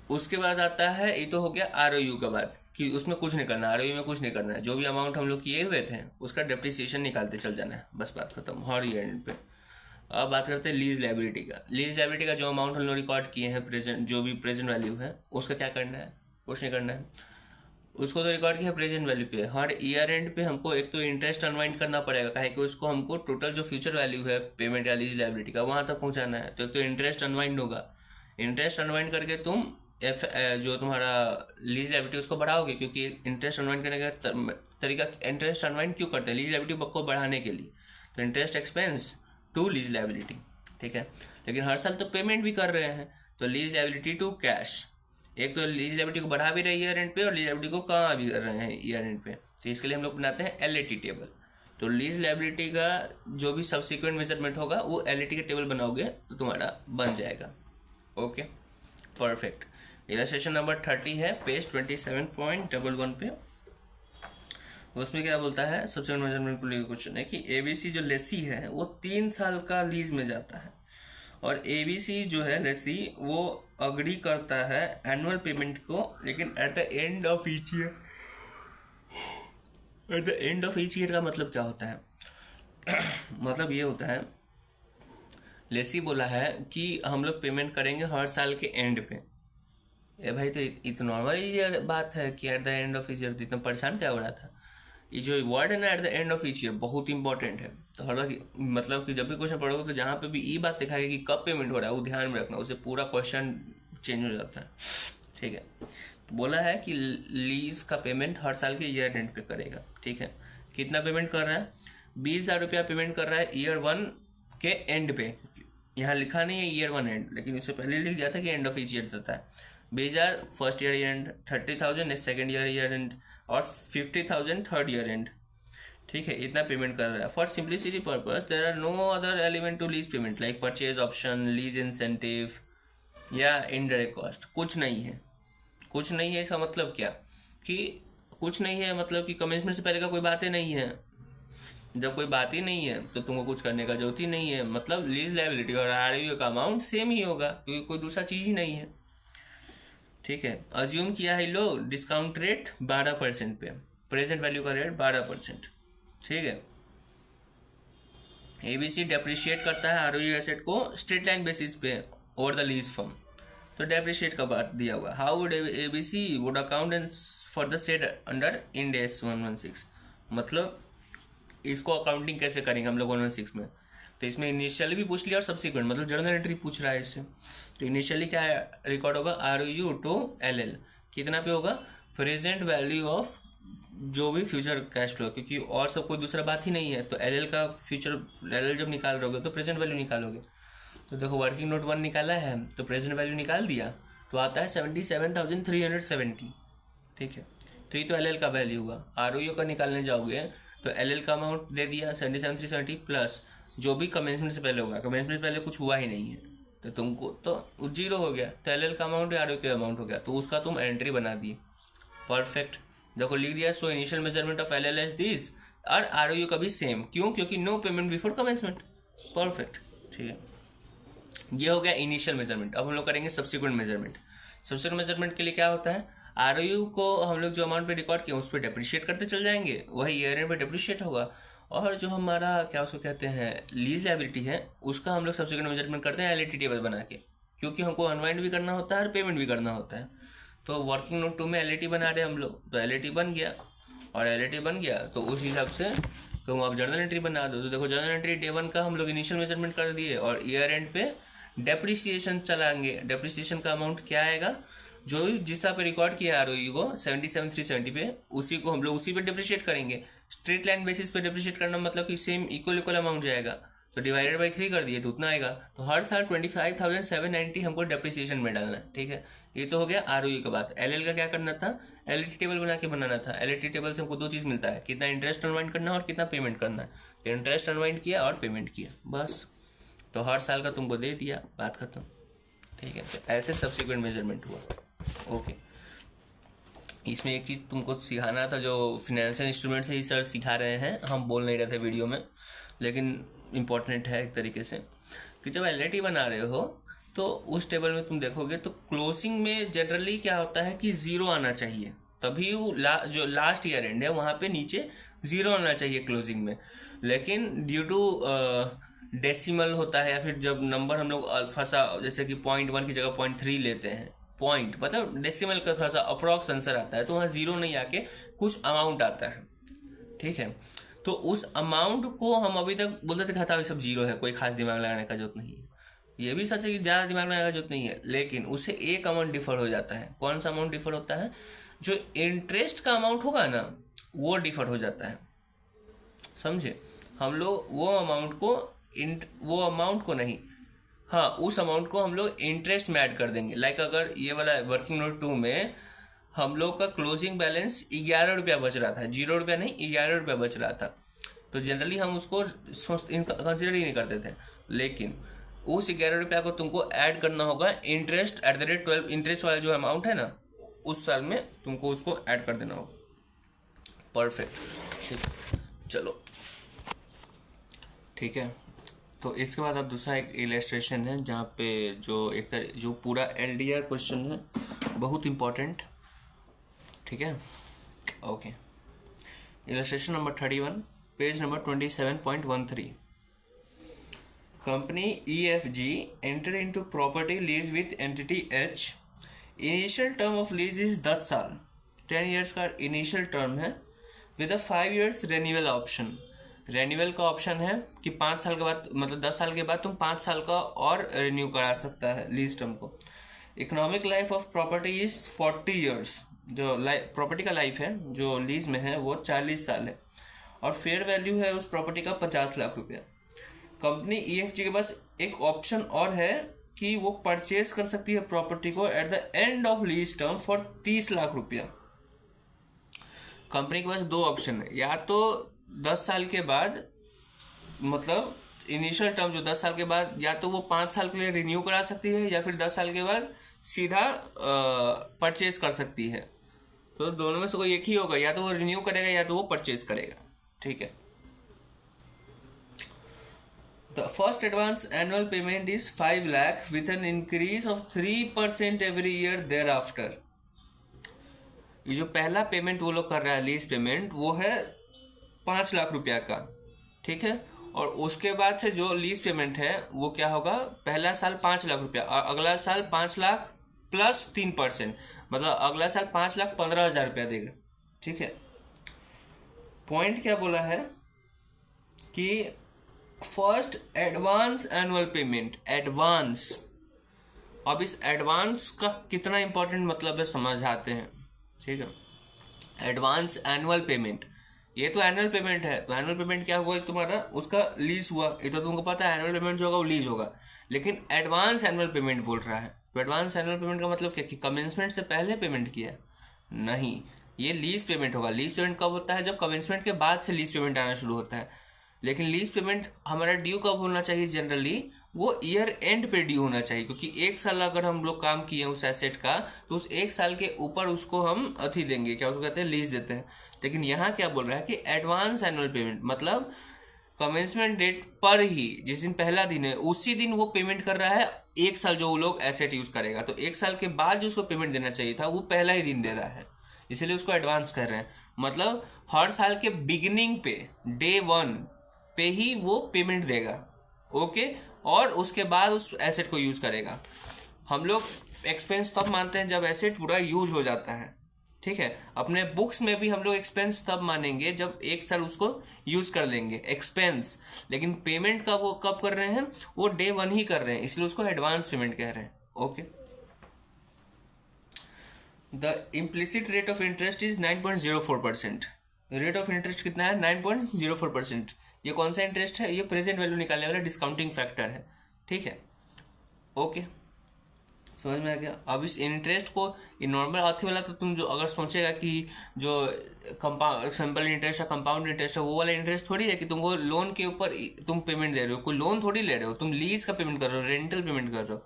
उसके बाद आता है, ये तो हो गया ROU का बाद कि उसमें कुछ नहीं करना, ROU में कुछ नहीं करना है, जो भी अमाउंट हम लोग किए हुए थे उसका डेप्रिसिएशन निकालते चल जाना है, बस बात खत्म हर एंड पे। अब बात करते हैं लीज लाइबिलिटी का। लीज लाइबिलिटी का जो अमाउंट हम लोग रिकॉर्ड किए हैं प्रेजेंट, जो भी प्रेजेंट वैल्यू है उसका क्या करना है, कुछ नहीं करना है, उसको तो रिकॉर्ड किया प्रेजेंट वैल्यू पे। हर ईयर एंड पे हमको एक तो इंटरेस्ट अनवाइंड करना पड़ेगा, काहे कि उसको हमको टोटल जो फ्यूचर वैल्यू है पेमेंट या लीज लाइबिलिटी का वहां तक पहुंचाना है, तो एक तो इंटरेस्ट अनवाइंड होगा। इंटरेस्ट अनवाइंड करके तुम जो तुम्हारा लीज लाइबिलिटी उसको बढ़ाओगे, क्योंकि इंटरेस्ट अनवाइंड करने का तरीका, इंटरेस्ट अनवाइंड क्यों करते हैं, लीज लाइबिलिटी को बढ़ाने के लिए, तो interest expense to lease liability, ठीक है। लेकिन हर साल तो पेमेंट भी कर रहे हैं, तो लीज लाइबिलिटी टू कैश, एक तो लीज लाइबिलिटी को बढ़ा भी रहे हैं ईयर एंड पे और लीज लाइबिलिटी को कम भी कर रहे हैं ईयर एंड पे, तो इसके लिए हम लोग बनाते हैं LAT टेबल। तो लीज लाइबिलिटी का जो भी सब्सिक्वेंट मेजरमेंट होगा वो LAT का टेबल बनाओगे तो तुम्हारा बन जाएगा, ओके, परफेक्ट। इलस्ट्रेशन नंबर 30 है पेज 27.11 पे। उसमें क्या बोलता है, सब्सिक्वेंट मेजरमेंट को लेकर क्वेश्चन है कि ABC जो लेसी है वो 3 साल का लीज में जाता है, और ABC जो है लेसी वो अग्री करता है एनुअल पेमेंट को, लेकिन at the end of each year. At the end of each year का मतलब क्या होता है मतलब ये होता है, लेसी बोला है कि हम लोग पेमेंट करेंगे हर साल के एंड पे। ए भाई, तो इतना नॉर्मल ये बात है कि at the end of each year, तो इतना परेशान क्या हो रहा था। ये जो वर्ड है ना at the end of each year बहुत इंपॉर्टेंट है, तो हर बार मतलब कि जब भी क्वेश्चन पढ़ोगे तो जहाँ पे भी ये बात दिखाएगी कि कब पेमेंट हो रहा है वो ध्यान में रखना, उससे पूरा क्वेश्चन चेंज हो जाता है, ठीक है। तो बोला है कि लीज का पेमेंट हर साल के ईयर एंड पे करेगा, ठीक है। कितना पेमेंट कर रहा है, 20,000 रुपया पेमेंट कर रहा है ईयर 1 के एंड पे। यहाँ लिखा नहीं है ईयर 1 एंड, लेकिन इससे पहले लिख दिया था कि एंड ऑफ ईच ईयर देता है। 20,000 first year and, 30,000 second year and, और 50,000 थर्ड ईयर एंड, ठीक है। इतना पेमेंट कर रहा है। For simplicity purpose there are no other element to lease payment like purchase option, lease incentive या इनडायरेक्ट कॉस्ट। कुछ नहीं है, कुछ नहीं है। इसका मतलब क्या कि कुछ नहीं है, मतलब कि कमेंसमेंट से पहले का कोई बातें नहीं है। जब कोई बात ही नहीं है तो तुमको कुछ करने का जरूरत ही नहीं है, मतलब लीज लायबिलिटी और ROU का अमाउंट सेम ही होगा, क्योंकि कोई दूसरा चीज ही नहीं है, ठीक है। अज्यूम किया है लो डिस्काउंट रेट 12% पे, प्रेजेंट वैल्यू का रेट 12%, ठीक है। ABC डेप्रिशिएट करता है ROU एसेट को स्ट्रेट लाइन बेसिस पे ओवर द लीज फर्म, तो डेप्रिशिएट का बात दिया हुआ। How would ABC would account for the set under Ind AS 116, मतलब इसको अकाउंटिंग कैसे करेंगे हम लोग 116 में। तो इसमें इनिशियली भी पूछ लिया और सब्सिक्वेंट, मतलब जर्नल एंट्री पूछ रहा है इससे। तो इनिशियली क्या रिकॉर्ड होगा, ROU टू LL कितना पे होगा, प्रेजेंट वैल्यू ऑफ जो भी फ्यूचर कैश फ्लो, क्योंकि और सब कोई दूसरा बात ही नहीं है। तो LL का फ्यूचर, LL जब निकाल रहोगे तो प्रेजेंट वैल्यू निकालोगे। तो देखो वर्किंग नोट 1 निकाला है तो प्रेजेंट वैल्यू निकाल दिया, तो आता है 77,370, ठीक है। तो ये तो LL का वैल्यू हुआ। ROU का निकालने जाओगे तो LL का अमाउंट दे दिया 77,370 प्लस जो भी कमेंसमेंट से पहले होगा। कमेंसमेंट से पहले कुछ हुआ ही नहीं है तो तुमको तो जीरो हो गया, तो LL का अमाउंट या ROU का अमाउंट हो गया, तो उसका तुम एंट्री बना दी, परफेक्ट। देखो लिख दिया, so initial measurement of LL as this, और ROU का भी सेम, क्यों, क्योंकि no payment before commencement, perfect, ठीक है। ये हो गया इनिशियल मेजरमेंट। अब हम लोग करेंगे सब्सिक्वेंट मेजरमेंट। सब्सिक्वेंट मेजरमेंट के लिए क्या होता है, ROU को हम लोग जो अमाउंट पे रिकॉर्ड किया उस पर डेप्रिशिएट करते चल जाएंगे, वही ईयर एंड पे डेप्रिशिएट होगा, और जो हमारा क्या उसको कहते हैं लीज लायबिलिटी है, उसका हम लोग सब्सिक्वेंट मेजरमेंट करते हैं एलएटी टेबल बना के, क्योंकि हमको अनवाइंड भी करना होता है और पेमेंट भी करना होता है। तो वर्किंग नोट 2 में एलएटी बना रहे हैं हम लोग, तो एलएटी बन गया, और एलएटी बन गया तो उस हिसाब से तुम अब जर्नल एंट्री बना दो। तो देखो जर्नल एंट्री डे 1 का हम लोग इनिशियल मेजरमेंट कर दिए, और ईयर एंड पे डेप्रिसिएशन चलाएंगे। डेप्रिसिएशन का अमाउंट क्या आएगा, जो भी जिस तरह पे रिकॉर्ड किया आरओई को 77,370 पे, उसी को हम लोग उसी पे डिप्रिशिएट करेंगे। स्ट्रेट लाइन बेसिस पे डिप्रिशिएट करना मतलब कि सेम इक्वल अमाउंट जाएगा, तो डिवाइडेड बाई 3 कर दिए तो उतना आएगा। तो हर साल 25,790 हमको डेप्रिसिएशन में डालना है, ठीक है। ये तो हो गया आरओई का बात। एलएल का क्या करना था, एलएटी टेबल बना के बनाना था। एलएटी टेबल से हमको 2 चीज़ मिलता है, कितना इंटरेस्ट अनवाइंड करना है और कितना पेमेंट करना है। इंटरेस्ट अनवाइंड किया और पेमेंट किया, बस। तो हर साल का तुमको दे दिया, बात खत्म, ठीक है। तो ऐसे सब्सिक्वेंट मेजरमेंट हुआ, ओके। इसमें एक चीज़ तुमको सिखाना था, जो फिनेंशियल इंस्ट्रूमेंट से ही सर सिखा रहे हैं, हम बोल नहीं रहे थे वीडियो में, लेकिन इम्पोर्टेंट है एक तरीके से, कि जब एलएटी बना रहे हो तो उस टेबल में तुम देखोगे तो क्लोजिंग में जनरली क्या होता है कि 0 आना चाहिए, तभी वो जो लास्ट ईयर एंड है वहाँ पे नीचे 0 आना चाहिए क्लोजिंग में। लेकिन ड्यू टू डेसिमल होता है, या फिर जब नंबर हम लोग अल्फा सा, जैसे कि 0.1 की जगह 0.3 लेते हैं, पॉइंट मतलब डेसिमल का थोड़ा सा अप्रॉक्स आंसर आता है, तो वहाँ 0 नहीं आके कुछ अमाउंट आता है, ठीक है। तो उस अमाउंट को हम अभी तक बोलते थे खाता सब 0 है, कोई खास दिमाग लगाने का जरूरत नहीं है। ये भी सच है कि ज़्यादा दिमाग लगाने का जरूरत नहीं है, लेकिन उससे एक अमाउंट डिफर हो जाता है। कौन सा अमाउंट डिफर होता है, जो इंटरेस्ट का अमाउंट होगा ना, वो डिफर हो जाता है, समझे। हम लोग वो अमाउंट को नहीं, हाँ उस अमाउंट को हम लोग इंटरेस्ट में ऐड कर देंगे। लाइक अगर ये वाला वर्किंग नोट 2 में हम लोग का क्लोजिंग बैलेंस 11 रुपया बच रहा था, 0 रुपया नहीं 11 रुपया बच रहा था, तो जनरली हम उसको कंसिडर ही नहीं करते थे। लेकिन उस 11 रुपया को तुमको ऐड करना होगा interest at the rate 12, interest वाला जो अमाउंट है ना, उस साल में तुमको उसको ऐड कर देना होगा। परफेक्ट, ठीक, चलो ठीक है। तो इसके बाद अब दूसरा एक इलस्ट्रेशन है, जहाँ पे जो पूरा एलडीआर क्वेश्चन है, बहुत इंपॉर्टेंट, ठीक है, okay. Illustration number 31, page number 27.13। Company EFG enter into property lease with entity H। Initial term of lease is 10 साल, 10 ईयर्स का इनिशियल टर्म है, with a 5 years renewal option. Renewal का option है कि 5 साल के बाद, मतलब 10 साल के बाद तुम 5 साल का और रिन्यू करा सकता है लीज टर्म को। Economic life of property is 40 years, जो प्रॉपर्टी का लाइफ है जो लीज में है वो 40 साल है, और फेयर वैल्यू है उस प्रॉपर्टी का 50 लाख रुपया। कंपनी EFG के पास एक ऑप्शन और है कि वो परचेज कर सकती है प्रॉपर्टी को at the end of lease term for 30 lakh रुपया। कंपनी के पास 2 ऑप्शन है, या तो 10 साल के बाद, मतलब इनिशियल टर्म जो 10 साल के बाद, या तो वो 5 साल के लिए रिन्यू करा सकती है, या फिर 10 साल के बाद सीधा परचेज कर सकती है। तो दोनों में से कोई एक ही होगा, या तो वो रिन्यू करेगा या तो वो परचेज करेगा, ठीक है। The first advance annual payment is 5 lakh with an increase of 3% every year thereafter. ये जो पहला पेमेंट वो लोग कर रहा है लीज पेमेंट, वो है 5 लाख रुपया का, ठीक है। और उसके बाद से जो लीज पेमेंट है वो क्या होगा, पहला साल 5 लाख रुपया और अगला साल 5 लाख प्लस 3%, मतलब अगला साल 5,15,000 रुपया देगा, ठीक है। पॉइंट क्या बोला है कि first advance annual payment, advance. अब इस एडवांस का कितना इंपॉर्टेंट मतलब है समझाते हैं, ठीक है। एडवांस एनुअल पेमेंट, ये तो एनुअल पेमेंट है, तो एनुअल पेमेंट क्या हुआ तुम्हारा, उसका लीज हुआ, ये तो तुमको पता है एनुअल पेमेंट जो होगा वो लीज होगा। लेकिन एडवांस एनुअल पेमेंट बोल रहा है, तो एडवांस एनुअल पेमेंट का मतलब क्या कि कमेंसमेंट से पहले पेमेंट किया, नहीं, ये लीज पेमेंट होगा। लीज पेमेंट कब होता है, जब कमेंसमेंट के बाद से लीज पेमेंट आना शुरू होता है। लेकिन लीज पेमेंट हमारा ड्यू कब होना चाहिए, जनरली वो ईयर एंड पे ड्यू होना चाहिए, क्योंकि 1 साल अगर हम लोग काम किए उस एसेट का, तो उस 1 साल के ऊपर उसको हम अथी देंगे, क्या उसको कहते हैं, लीज देते हैं। लेकिन यहाँ क्या बोल रहा है कि एडवांस एनुअल पेमेंट मतलब कमेंसमेंट डेट पर ही, जिस दिन पहला दिन है उसी दिन वो पेमेंट कर रहा है 1 साल जो वो लोग एसेट यूज करेगा, तो 1 साल के बाद जो उसको पेमेंट देना चाहिए था वो पहला ही दिन दे रहा है। इसीलिए उसको एडवांस कर रहे हैं। मतलब हर साल के बिगिनिंग पे डे 1 पे ही वो पेमेंट देगा। ओके, और उसके बाद उस एसेट को यूज करेगा। हम लोग एक्सपेंस तब मानते हैं जब एसेट पूरा यूज हो जाता है। ठीक है, अपने बुक्स में भी हम लोग एक्सपेंस तब मानेंगे जब 1 साल उसको यूज कर लेंगे एक्सपेंस। लेकिन पेमेंट का वो कब कर रहे हैं, वो डे 1 ही कर रहे हैं, इसलिए उसको एडवांस पेमेंट कह रहे हैं। Okay, the implicit rate of interest is 9.04%। Rate of interest कितना है, 9.04%। ये कौन सा इंटरेस्ट है, ये प्रेजेंट वैल्यू निकालने वाला डिस्काउंटिंग फैक्टर है। ठीक है, ओके, समझ में आ गया। अब इस इंटरेस्ट को, ये नॉर्मल आती वाला तो तुम जो अगर सोचेगा कि जो कंपाउंड सिंपल इंटरेस्ट है, कंपाउंड इंटरेस्ट है, वो वाला इंटरेस्ट थोड़ी है कि तुमको लोन के ऊपर तुम पेमेंट दे रहे हो। कोई लोन थोड़ी ले रहे हो, तुम लीज का पेमेंट कर रहे हो, रेंटल पेमेंट कर रहे हो।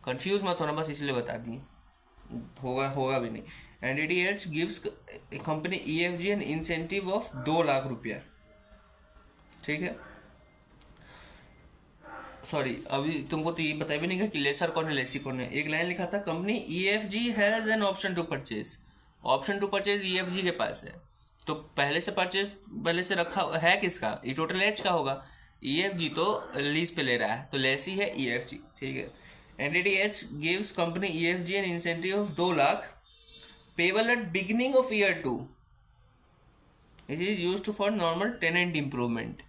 कंफ्यूज मत होना, बस इसलिए बता दिए, होगा भी नहीं। NDDH gives company EFG an incentive of 2 lakh रुपया। ठीक है, सॉरी, अभी तुमको तो ये बताया भी नहीं कि लेसर कौन है लेसी कौन है। एक लाइन लिखा था, company EFG has an option to purchase. Option to purchase EFG के पास है, तो पहले से रखा है किसका, ये टोटल एच का होगा। ईएफजी तो लीज पे ले रहा है, तो लेसी है ईएफजी। ठीक है, NDDH gives company EFG an incentive of 2 lakh payable at beginning of year 2। It is used for normal tenant improvement.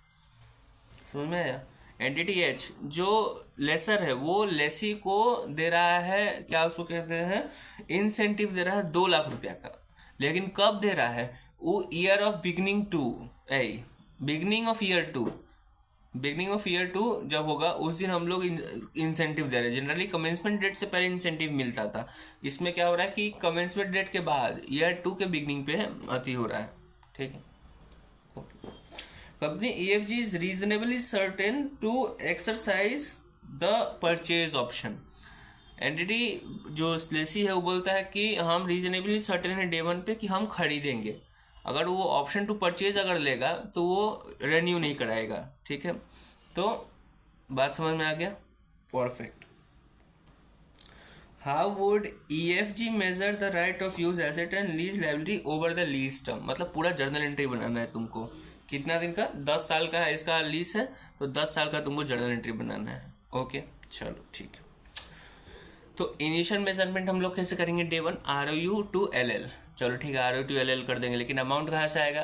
समझ में आया। एनडीडीएच जो लेसर है वो लेसी को दे रहा है, क्या उसको कहते हैं, इंसेंटिव दे रहा है 2 लाख रुपया का। लेकिन कब दे रहा है, वो year of beginning of year two जब होगा उस दिन हम लोग इंसेंटिव दे रहे हैं। जनरली कमेंसमेंट डेट से पहले इंसेंटिव मिलता था, इसमें क्या हो रहा है कि कमेंसमेंट डेट के बाद ईयर 2 के बिगनिंग पे अति हो रहा है। ठीक है, okay. Company EFG is reasonably certain to exercise the purchase option। Entity जो लेसी है वो बोलता है कि हम रीजनेबली सर्टेन है डे 1 पे कि हम खरीदेंगे। अगर वो ऑप्शन टू परचेज अगर लेगा तो वो रेन्यू नहीं कराएगा। ठीक है, तो बात समझ में आ गया, perfect. How would EFG measure the right of use asset and lease liability over the lease term. मतलब पूरा जर्नल एंट्री बनाना है तुमको। कितना दिन का, 10 साल का है इसका लीज है, तो 10 साल का तुमको जर्नल एंट्री बनाना है। ओके, चलो ठीक है। तो इनिशियल मेजरमेंट हम लोग कैसे करेंगे, डे 1 ROU टू LL। चलो ठीक है, ROU टू LL कर देंगे, लेकिन अमाउंट कहाँ से आएगा,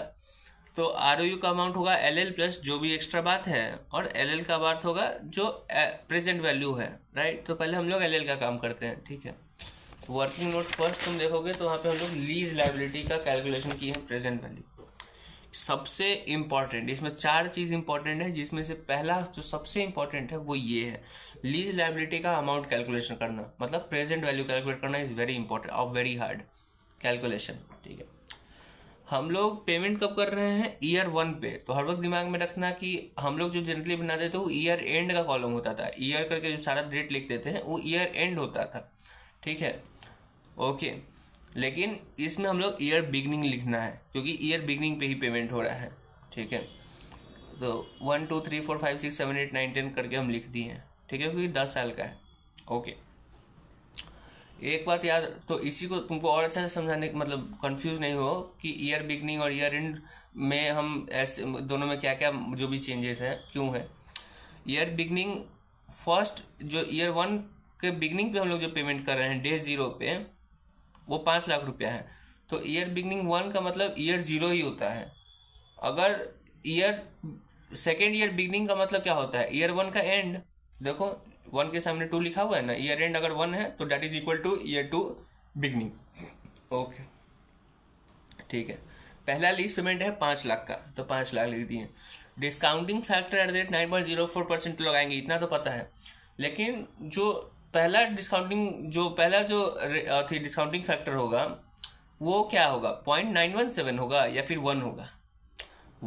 तो ROU का अमाउंट होगा LL प्लस जो भी एक्स्ट्रा बात है, और LL का बात होगा जो प्रेजेंट वैल्यू है। राइट, तो पहले हम लोग LL का काम करते हैं। ठीक है, वर्किंग नोट फर्स्ट तुम देखोगे तो वहाँ पे हम लोग लीज लायबिलिटी का कैलकुलेशन किए हैं, प्रेजेंट वैल्यू। सबसे इम्पॉर्टेंट इसमें 4 चीज़ इंपॉर्टेंट है, जिसमें से पहला जो सबसे इम्पॉर्टेंट है वो ये है, लीज लायबिलिटी का अमाउंट कैलकुलेशन करना। मतलब प्रेजेंट वैल्यू कैलकुलेट करना इज़ वेरी इंपॉर्टेंट और वेरी हार्ड कैलकुलेशन। ठीक है, हम लोग पेमेंट कब कर रहे हैं, ईयर 1 पे। तो हर वक्त दिमाग में रखना कि हम लोग जो जनरली बनाते थे वो ईयर एंड का कॉलम होता था, ईयर करके जो सारा डेट लिख देते हैं वो ईयर एंड होता था। ठीक है, ओके। लेकिन इसमें हम लोग ईयर बिगनिंग लिखना है, क्योंकि ईयर बिगनिंग पे ही पेमेंट हो रहा है। ठीक है, तो 1 2 3 4 5 6 7 8 9 10 करके हम लिख दिए हैं। ठीक है, क्योंकि 10 साल का है। ओके, एक बात याद, तो इसी को तुमको और अच्छा से समझाने, मतलब कंफ्यूज नहीं हो कि ईयर बिगनिंग और ईयर एंड में हम ऐसे दोनों में क्या क्या जो भी चेंजेस है, क्यों है। ईयर बिगनिंग फर्स्ट, जो ईयर 1 के बिगनिंग पे हम लोग जो पेमेंट कर रहे हैं डे 0 पे, वो 5 लाख रुपया है। तो ईयर बिगनिंग 1 का मतलब ईयर 0 ही होता है। अगर ईयर सेकेंड ईयर बिगनिंग का मतलब क्या होता है, ईयर 1 का एंड। देखो 1 के सामने 2 लिखा हुआ है ना, ईयर एंड अगर 1 है तो date is equal to year 2 beginning. Okay, ठीक है। पहला लीज पेमेंट है 5 लाख का, तो 5 लाख लिख दिए। डिस्काउंटिंग फैक्टर एट द 9.04% लगाएंगे, इतना तो पता है। लेकिन जो पहला डिस्काउंटिंग फैक्टर होगा वो क्या होगा, 0.917 होगा या फिर 1 होगा,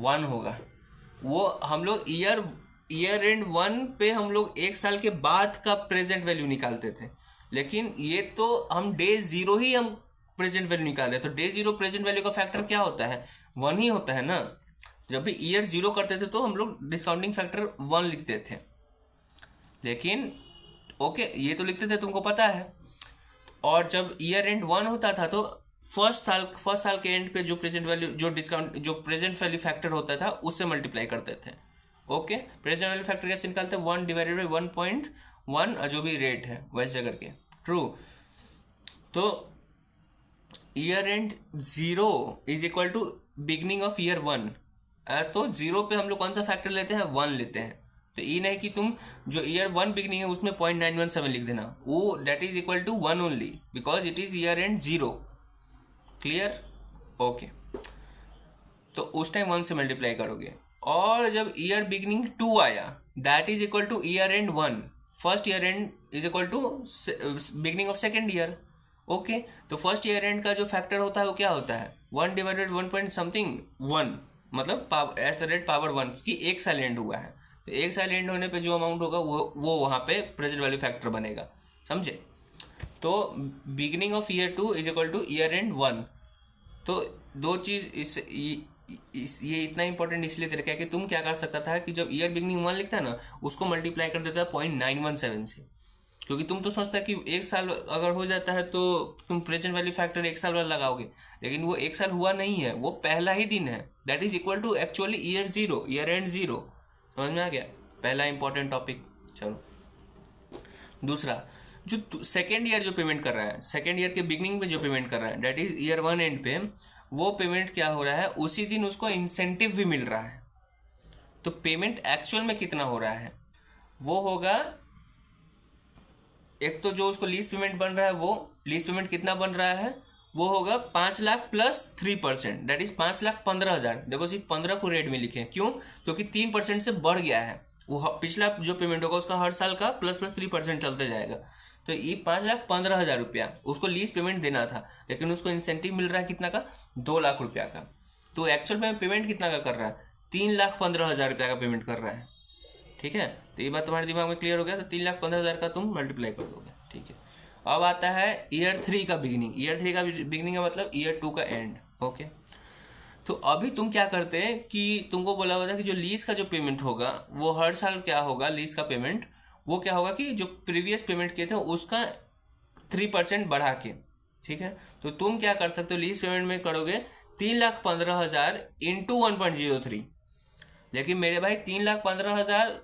1 होगा। वो हम लोग ईयर एंड 1 पे हम लोग 1 साल के बाद का प्रेजेंट वैल्यू निकालते थे, लेकिन ये तो हम डे 0 ही हम प्रेजेंट वैल्यू निकालते। तो डे 0 प्रेजेंट वैल्यू का फैक्टर क्या होता है, 1 ही होता है ना। जब भी ईयर 0 करते थे तो हम लोग डिस्काउंटिंग फैक्टर 1 लिखते थे, लेकिन ओके ये तो लिखते थे, तुमको पता है। और जब ईयर एंड 1 होता था तो फर्स्ट साल के एंड पे जो प्रेजेंट वैल्यू, जो डिस्काउंट, जो प्रेजेंट वैल्यू फैक्टर होता था उससे मल्टीप्लाई करते थे। ओके, प्रेजेंट वैल्यू फैक्टर कैसे निकालते हैं? 1 डिवाइडेड बाई 1.1 जो भी रेट है वैसे करके। ट्रू। तो year end 0 is equal to beginning of year 1। तो 0 पे हम लोग कौन सा फैक्टर लेते हैं? 1 लेते हैं। तो ये नहीं कि तुम जो ईयर 1 बिगनिंग है उसमें 0.917 लिख देना, वो that is equal to 1 only because it is year end 0। Clear? Okay. तो उस टाइम 1 से मल्टीप्लाई करोगे, और जब ईयर बिगनिंग 2 आया that is equal to year end 1। First year end is equal to beginning of second year. Okay, तो first year end का जो फैक्टर होता है वो क्या होता है? 1 डिवाइडेड 1 पॉइंट समथिंग 1, मतलब एट द रेट पावर 1, क्योंकि एक साल एंड हुआ है। तो एक साल एंड होने पे जो अमाउंट होगा वो वहाँ पे प्रेजेंट वैल्यू फैक्टर बनेगा। समझे? तो beginning of year 2 is equal to year end 1। तो दो चीज ये इतना इंपॉर्टेंट इसलिए दे रखा है कि तुम क्या कर सकता था कि जब ईयर बिगनिंग 1 लिखता है ना, उसको मल्टीप्लाई कर देता है 0.917 से, क्योंकि तुम तो सोचता है कि एक साल अगर हो जाता है तो तुम प्रेजेंट वैल्यू फैक्टर एक साल वाला लगाओगे, लेकिन वो एक साल हुआ नहीं है, वो पहला ही दिन है। That is equal to actually year 0, year end 0। समझ में आ गया? पहला इंपॉर्टेंट टॉपिक। चलो दूसरा, जो सेकेंड ईयर जो पेमेंट कर रहा है, सेकेंड ईयर के बिगनिंग में जो पेमेंट कर रहा है दैट इज ईयर 1 एंड पे, वो पेमेंट क्या हो रहा है? उसी दिन उसको इंसेंटिव भी मिल रहा है। तो पेमेंट एक्चुअल में कितना हो रहा है वो होगा, एक तो जो उसको लीज पेमेंट बन रहा है, वो लीज पेमेंट कितना बन रहा है? वो होगा 5 लाख प्लस 3%, दैट इज 5,15,000। देखो सिर्फ 15 को रेट में लिखे, क्यों? क्योंकि 3% से बढ़ गया है। वो पिछला जो पेमेंट होगा उसका हर साल का प्लस 3% चलते जाएगा। तो ये 5,15,000 रुपया उसको लीज पेमेंट देना था, लेकिन उसको इंसेंटिव मिल रहा है कितना का? 2 लाख रुपया का। तो एक्चुअल में पेमेंट कितना का कर रहा है? 3,15,000 रुपया का पेमेंट कर रहा है। ठीक है, तो ये बात तुम्हारे दिमाग में क्लियर हो गया। तो 3,15,000 का तुम मल्टीप्लाई कर दोगे। ठीक है, अब आता है ईयर 3 का बिगिनिंग। ईयर 3 का बिगिनिंग का मतलब ईयर 2 का एंड। ओके, तो अभी तुम क्या करते हैं कि तुमको बोला हुआ था कि जो लीज का जो पेमेंट होगा वो हर साल क्या होगा? लीज का पेमेंट वो क्या होगा कि जो प्रीवियस पेमेंट किए थे उसका 3% बढ़ा के। ठीक है, तो तुम क्या कर सकते हो? लीज पेमेंट में करोगे 3,15,000 इंटू 1.03। लेकिन मेरे भाई 3,15,000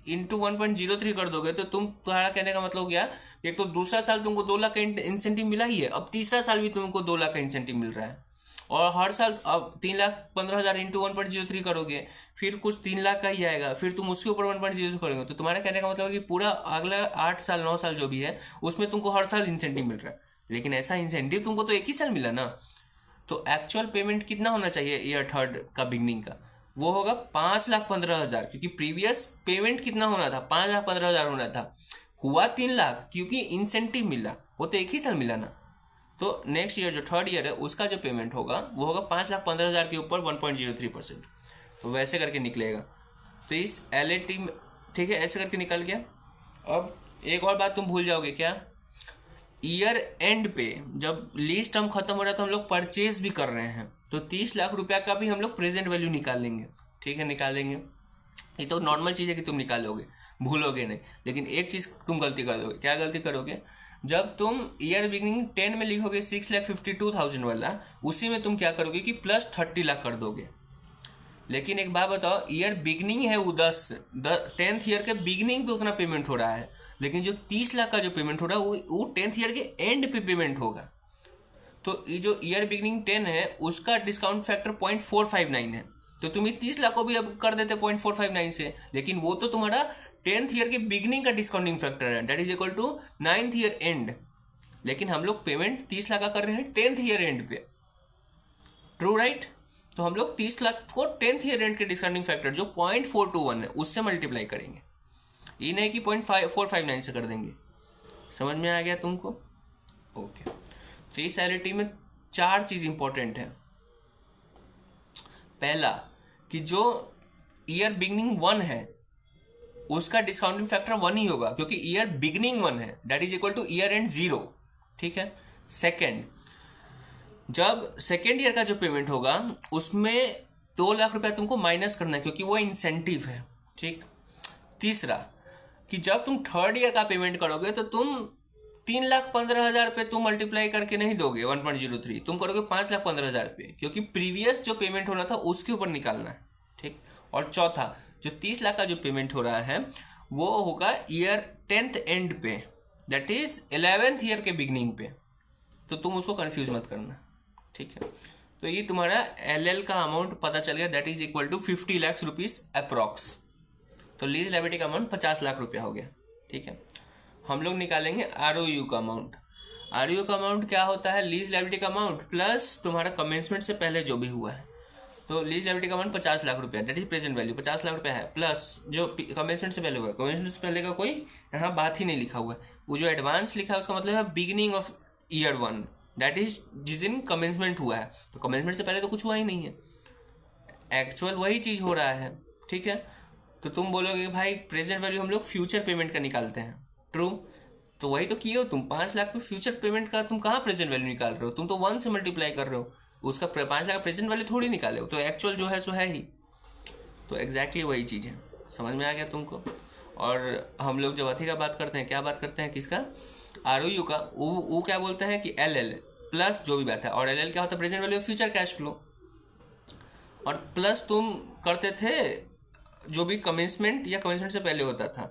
इंटू 1.03 कर दोगे तो तुम्हारा कहने का मतलब क्या? एक तो दूसरा साल तुमको 2 लाख का इंसेंटिव मिला ही है, अब तीसरा साल भी तुमको 2 लाख का इंसेंटिव मिल रहा है, और हर साल अब 3,15,000 इंटू 1.03 करोगे, फिर कुछ 3 लाख का ही आएगा, फिर तुम उसके ऊपर 1.03 करोगे। तो तुम्हारा कहने का मतलब है कि पूरा अगला 8 साल 9 साल जो भी है उसमें तुमको हर साल इंसेंटिव मिल रहा है, लेकिन ऐसा इंसेंटिव तुमको तो एक ही साल मिला ना। तो एक्चुअल पेमेंट कितना होना चाहिए ईयर 3 का बिगनिंग का? वो होगा 5,15,000, क्योंकि प्रीवियस पेमेंट कितना होना था? 5,15,000 होना था, हुआ 3 लाख क्योंकि इंसेंटिव मिला, वो तो एक ही साल मिला ना। तो नेक्स्ट ईयर जो 3rd ईयर है उसका जो पेमेंट होगा वो होगा 5,15,000 के ऊपर 1.03%। तो वैसे करके निकलेगा। तो इस LAT में, ठीक है, ऐसे करके निकल गया। अब एक और बात तुम भूल जाओगे क्या? ईयर एंड पे जब लीज टर्म खत्म हो रहा है तो हम लोग परचेज भी कर रहे हैं, तो 30 लाख रुपया का भी हम लोग प्रेजेंट वैल्यू निकाल लेंगे। ठीक है, निकालेंगे। ये तो नॉर्मल चीज़ है कि तुम निकालोगे, भूलोगे नहीं। लेकिन एक चीज़ तुम गलती कर दोगे। क्या गलती करोगे? जब तुम ईयर बिगिनिंग 10 में लिखोगे 6,52,000 वाला, उसी में तुम क्या करोगे कि प्लस 30 लाख कर दोगे। लेकिन एक बात बताओ, ईयर बिगनिंग है वो 10th ईयर के बिगनिंग पे उतना पेमेंट हो रहा है, लेकिन जो 30 लाख का जो पेमेंट हो रहा है वो 10th ईयर के एंड पे पेमेंट होगा। तो ये जो ईयर बिगनिंग 10 है उसका डिस्काउंट फैक्टर 0.459 है, तो तुम ये 30 लाख को भी अब कर देते 0.459 से, लेकिन वो तो तुम्हारा 10th ईयर के बिगनिंग का डिस्काउंटिंग फैक्टर है, that is equal to 9th year end. लेकिन हम लोग पेमेंट 30 लाख का कर रहे हैं 10th ईयर एंड पे। True right? तो हम लोग 30 लाख को 10th ईयर एंड के डिस्काउंटिंग फैक्टर जो 0.421 है उससे मल्टीप्लाई करेंगे, ये नहीं कि 0.459 से कर देंगे। समझ में आ गया तुमको? ओके। तो इस LAT में 4 चीज इंपॉर्टेंट है। पहला कि जो ईयर बिगनिंग 1 है उसका डिस्काउंटिंग फैक्टर 1 ही होगा, क्योंकि ईयर बिगनिंग 1 है, that is equal to year end 0। ठीक है। सेकेंड, जब सेकेंड ईयर का जो पेमेंट होगा उसमें 2 लाख रुपया तुमको माइनस करना है, क्योंकि वो इंसेंटिव है। ठीक। तीसरा कि जब तुम 3rd ईयर का पेमेंट करोगे तो तुम 3,15,000 पे तुम मल्टीप्लाई करके नहीं दोगे 1.03, तुम करोगे 5,15,000 पे, क्योंकि प्रीवियस जो पेमेंट होना था उसके ऊपर निकालना है, ठीक। और चौथा, जो 30 लाख का जो पेमेंट हो रहा है वो होगा ईयर 10th एंड पे, दैट इज 11th ईयर के बिगनिंग पे, तो तुम उसको कंफ्यूज मत करना, ठीक है। तो ये तुम्हारा एलएल का अमाउंट पता चल गया, that is equal to 50 lakh rupees approx. तो लीज लायबिलिटी का अमाउंट 50 लाख रुपया हो गया, ठीक है। हम लोग निकालेंगे आरओयू का अमाउंट। आरओयू का अमाउंट क्या होता है, लीज लायबिलिटी का अमाउंट प्लस तुम्हारा कमेंसमेंट से पहले जो भी हुआ है। तो लीज लायबिलिटी का अमाउंट 50 लाख रुपया, that is present value 50 lakh रुपया है, प्लस जो कमेंसमेंट से पहले हुआ है, कमेंसमेंट से पहले का कोई यहाँ बात ही नहीं लिखा हुआ है, वो जो एडवांस लिखा है उसका मतलब है beginning of year 1, that is जिस दिन कमेंसमेंट हुआ है। तो कमेंसमेंट से पहले तो कुछ हुआ ही नहीं है, एक्चुअल वही चीज हो रहा है, ठीक है। तो तुम बोलोगे भाई प्रेजेंट वैल्यू हम लोग फ्यूचर पेमेंट का निकालते हैं, ट्रू। तो वही तो किए हो तुम, 5 लाख पे फ्यूचर पेमेंट का तुम कहाँ प्रेजेंट वैल्यू निकाल रहे हो, तुम तो 1 से मल्टीप्लाई कर रहे हो, उसका 5 लाख प्रेजेंट वैल्यू थोड़ी निकाले हो, तो एक्चुअल जो है सो है ही। तो एग्जैक्टली वही चीज़ है, समझ में आ गया तुमको। और हम लोग जब अथी का बात करते हैं, क्या बात करते हैं, किसका, आरओयू का, वो क्या बोलते हैं कि एलएल प्लस जो भी बात है, और एलएल क्या होता है, present value of future cash flow, और प्लस तुम करते थे जो भी कमेंसमेंट या कमेंसमेंट से पहले होता था,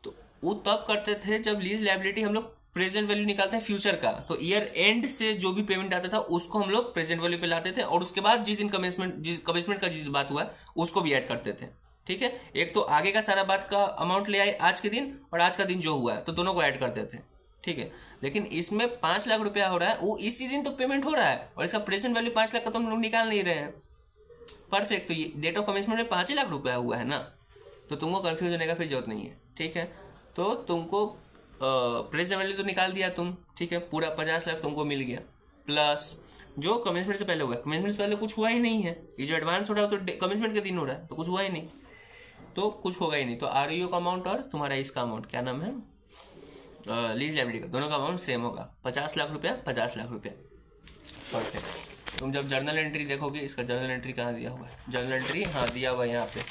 तो वो तब करते थे जब लीज लायबिलिटी हम लोग प्रेजेंट वैल्यू निकालते हैं फ्यूचर का, तो ईयर एंड से जो भी पेमेंट आता था उसको हम लोग प्रेजेंट वैल्यू पे लाते थे, और उसके बाद जिस दिन कमेंसमेंट का जिस बात हुआ है उसको भी ऐड करते थे, ठीक है। एक तो आगे का सारा बात का अमाउंट ले आए आज के दिन, और आज का दिन जो हुआ है तो दोनों को ऐड करते थे, ठीक है। लेकिन इसमें 5 लाख रुपया हो रहा है, वो इसी दिन तो पेमेंट हो रहा है, और इसका प्रेजेंट वैल्यू 5 लाख का तो हम लोग निकाल नहीं रहे हैं, परफेक्ट। तो ये डेट ऑफ कमेंसमेंट में 5 ही लाख रुपया हुआ है ना, तो तुमको कंफ्यूज होने का फिर जरूरत नहीं है, ठीक है। तो तुमको प्रेजेंट वैल्यू तो निकाल दिया तुम, ठीक है, पूरा 50 लाख तुमको मिल गया, प्लस जो कमेंसमेंट से पहले हुआ है, कमेंसमेंट से पहले कुछ हुआ ही नहीं है, ये जो एडवांस हो रहा है तो कमेंसमेंट के दिन हो रहा है, तो कुछ हुआ ही नहीं, तो कुछ होगा ही नहीं। तो आरओयू का अमाउंट और तुम्हारा इसका अमाउंट क्या नाम है, लीज लायबिलिटी का, दोनों का अमाउंट सेम होगा, 50 लाख रुपया 50 लाख रुपया, परफेक्ट। तुम जब जर्नल एंट्री देखोगे, इसका जर्नल एंट्री कहाँ दिया हुआ है, जर्नल एंट्री हाँ दिया हुआ है यहाँ पे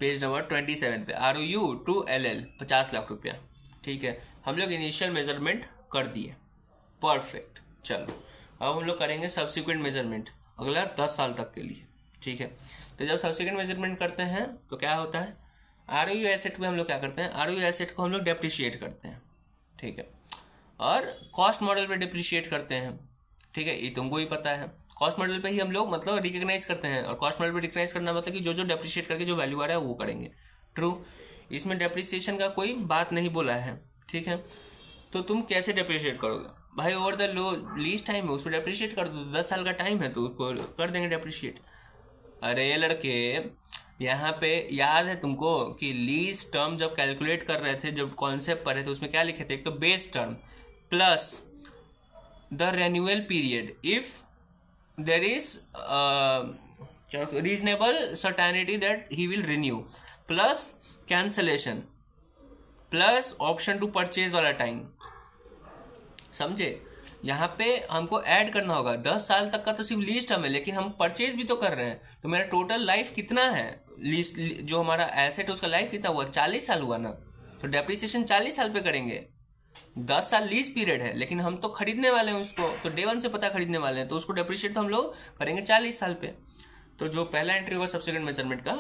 पेज नंबर 27 पे, आरओयू टू एलएल 50 लाख रुपया, ठीक है। हम लोग इनिशियल मेजरमेंट कर दिए, परफेक्ट। चलो अब हम लोग करेंगे सब्सिक्वेंट मेजरमेंट अगला 10 साल तक के लिए, ठीक है। तो जब सब्सिक्वेंट मेजरमेंट करते हैं तो क्या होता है, आरओयू एसेट पे हम लोग क्या करते हैं, आरओयू एसेट को हम लोग डेप्रिशिएट करते हैं, ठीक है, और कॉस्ट मॉडल पे डिप्रिशिएट करते हैं, ठीक है। ये तुमको ही पता है, कॉस्ट मॉडल पे ही हम लोग मतलब रिकग्नाइज करते हैं, और कॉस्ट मॉडल पे रिकग्नाइज करना मतलब कि जो जो डेप्रिशिएट करके जो वैल्यू आ रहा है वो करेंगे, ट्रू। इसमें डेप्रिसिएशन का कोई बात नहीं बोला है, ठीक है। तो तुम कैसे डेप्रिशिएट करोगे भाई, over the low lease time है उस पर डेप्रिशिएट कर दो, 10 साल का टाइम है तो उसको कर देंगे डेप्रिशिएट। अरे लड़के यहाँ पे याद है तुमको कि लीज टर्म जब कैलकुलेट कर रहे थे, जब कॉन्सेप्ट पढ़े थे, उसमें क्या लिखे थे, एक तो base term plus the renewal period if there is reasonable certainty that he will renew, plus cancellation, plus option to purchase वाला टाइम, समझे। यहाँ पे हमको ऐड करना होगा, 10 साल तक का तो सिर्फ लीज टर्म है, लेकिन हम परचेज भी तो कर रहे हैं, तो मेरा टोटल लाइफ कितना है, लीज जो हमारा एसेट है उसका लाइफ कितना हुआ, 40 साल हुआ ना, तो डेप्रिसिएशन 40 साल पे करेंगे। 10 साल लीज पीरियड है, लेकिन हम तो खरीदने वाले हैं उसको, तो डे 1 से पता खरीदने वाले हैं, तो उसको डेप्रिशिएट तो हम लोग करेंगे 40 साल पे। तो जो पहला एंट्री होगा सब्सिक्वेंट मेजरमेंट का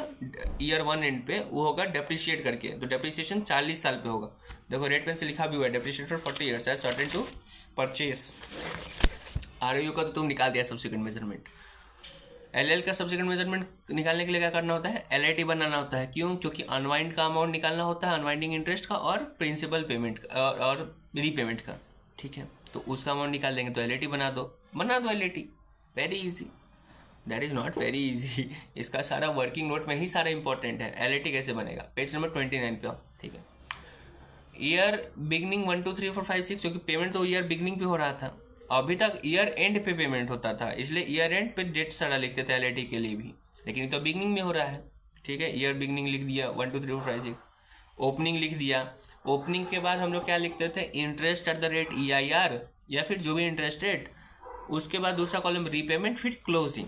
ईयर 1 एंड पे, वो होगा डेप्रिशिएट करके, तो डेप्रिसिएशन 40 साल पे होगा। देखो रेड पेन से लिखा भी हुआ है, depreciate for 40 years as certain to purchase. ROU का तो तुम निकाल दिया सब्सिक्वेंट मेजरमेंट। एलएल का सब्सिक्वेंट मेजरमेंट निकालने के लिए क्या करना होता है, एलआईटी बनाना होता है। क्यों, क्योंकि अनवाइंड का अमाउंट निकालना होता है, अनवाइंडिंग इंटरेस्ट का और प्रिंसिपल पेमेंट और रीपेमेंट का, ठीक है। तो उसका अमाउंट निकाल देंगे, तो एलआईटी बना दो LIT, very easy, that is not very easy. इसका सारा वर्किंग नोट में ही सारा इंपॉर्टेंट है। एलआईटी कैसे बनेगा, पेज नंबर 29 पे आओ, ठीक है। ईयर बिगनिंग 1 2 3 4 5 6, क्योंकि पेमेंट तो ईयर बिगनिंग पे हो रहा था, अभी तक ईयर एंड पे पेमेंट होता था, इसलिए ईयर एंड पे डेट सारा लिखते थे एलआईटी के लिए भी, लेकिन तो बिगनिंग में हो रहा है, ठीक है। ईयर बिगनिंग लिख दिया 1 2 3 4 5 6, ओपनिंग लिख दिया। ओपनिंग के बाद हम लोग क्या लिखते थे, interest at the rate EIR या फिर जो भी इंटरेस्ट रेट, उसके बाद दूसरा कॉलम रीपेमेंट, फिर क्लोजिंग।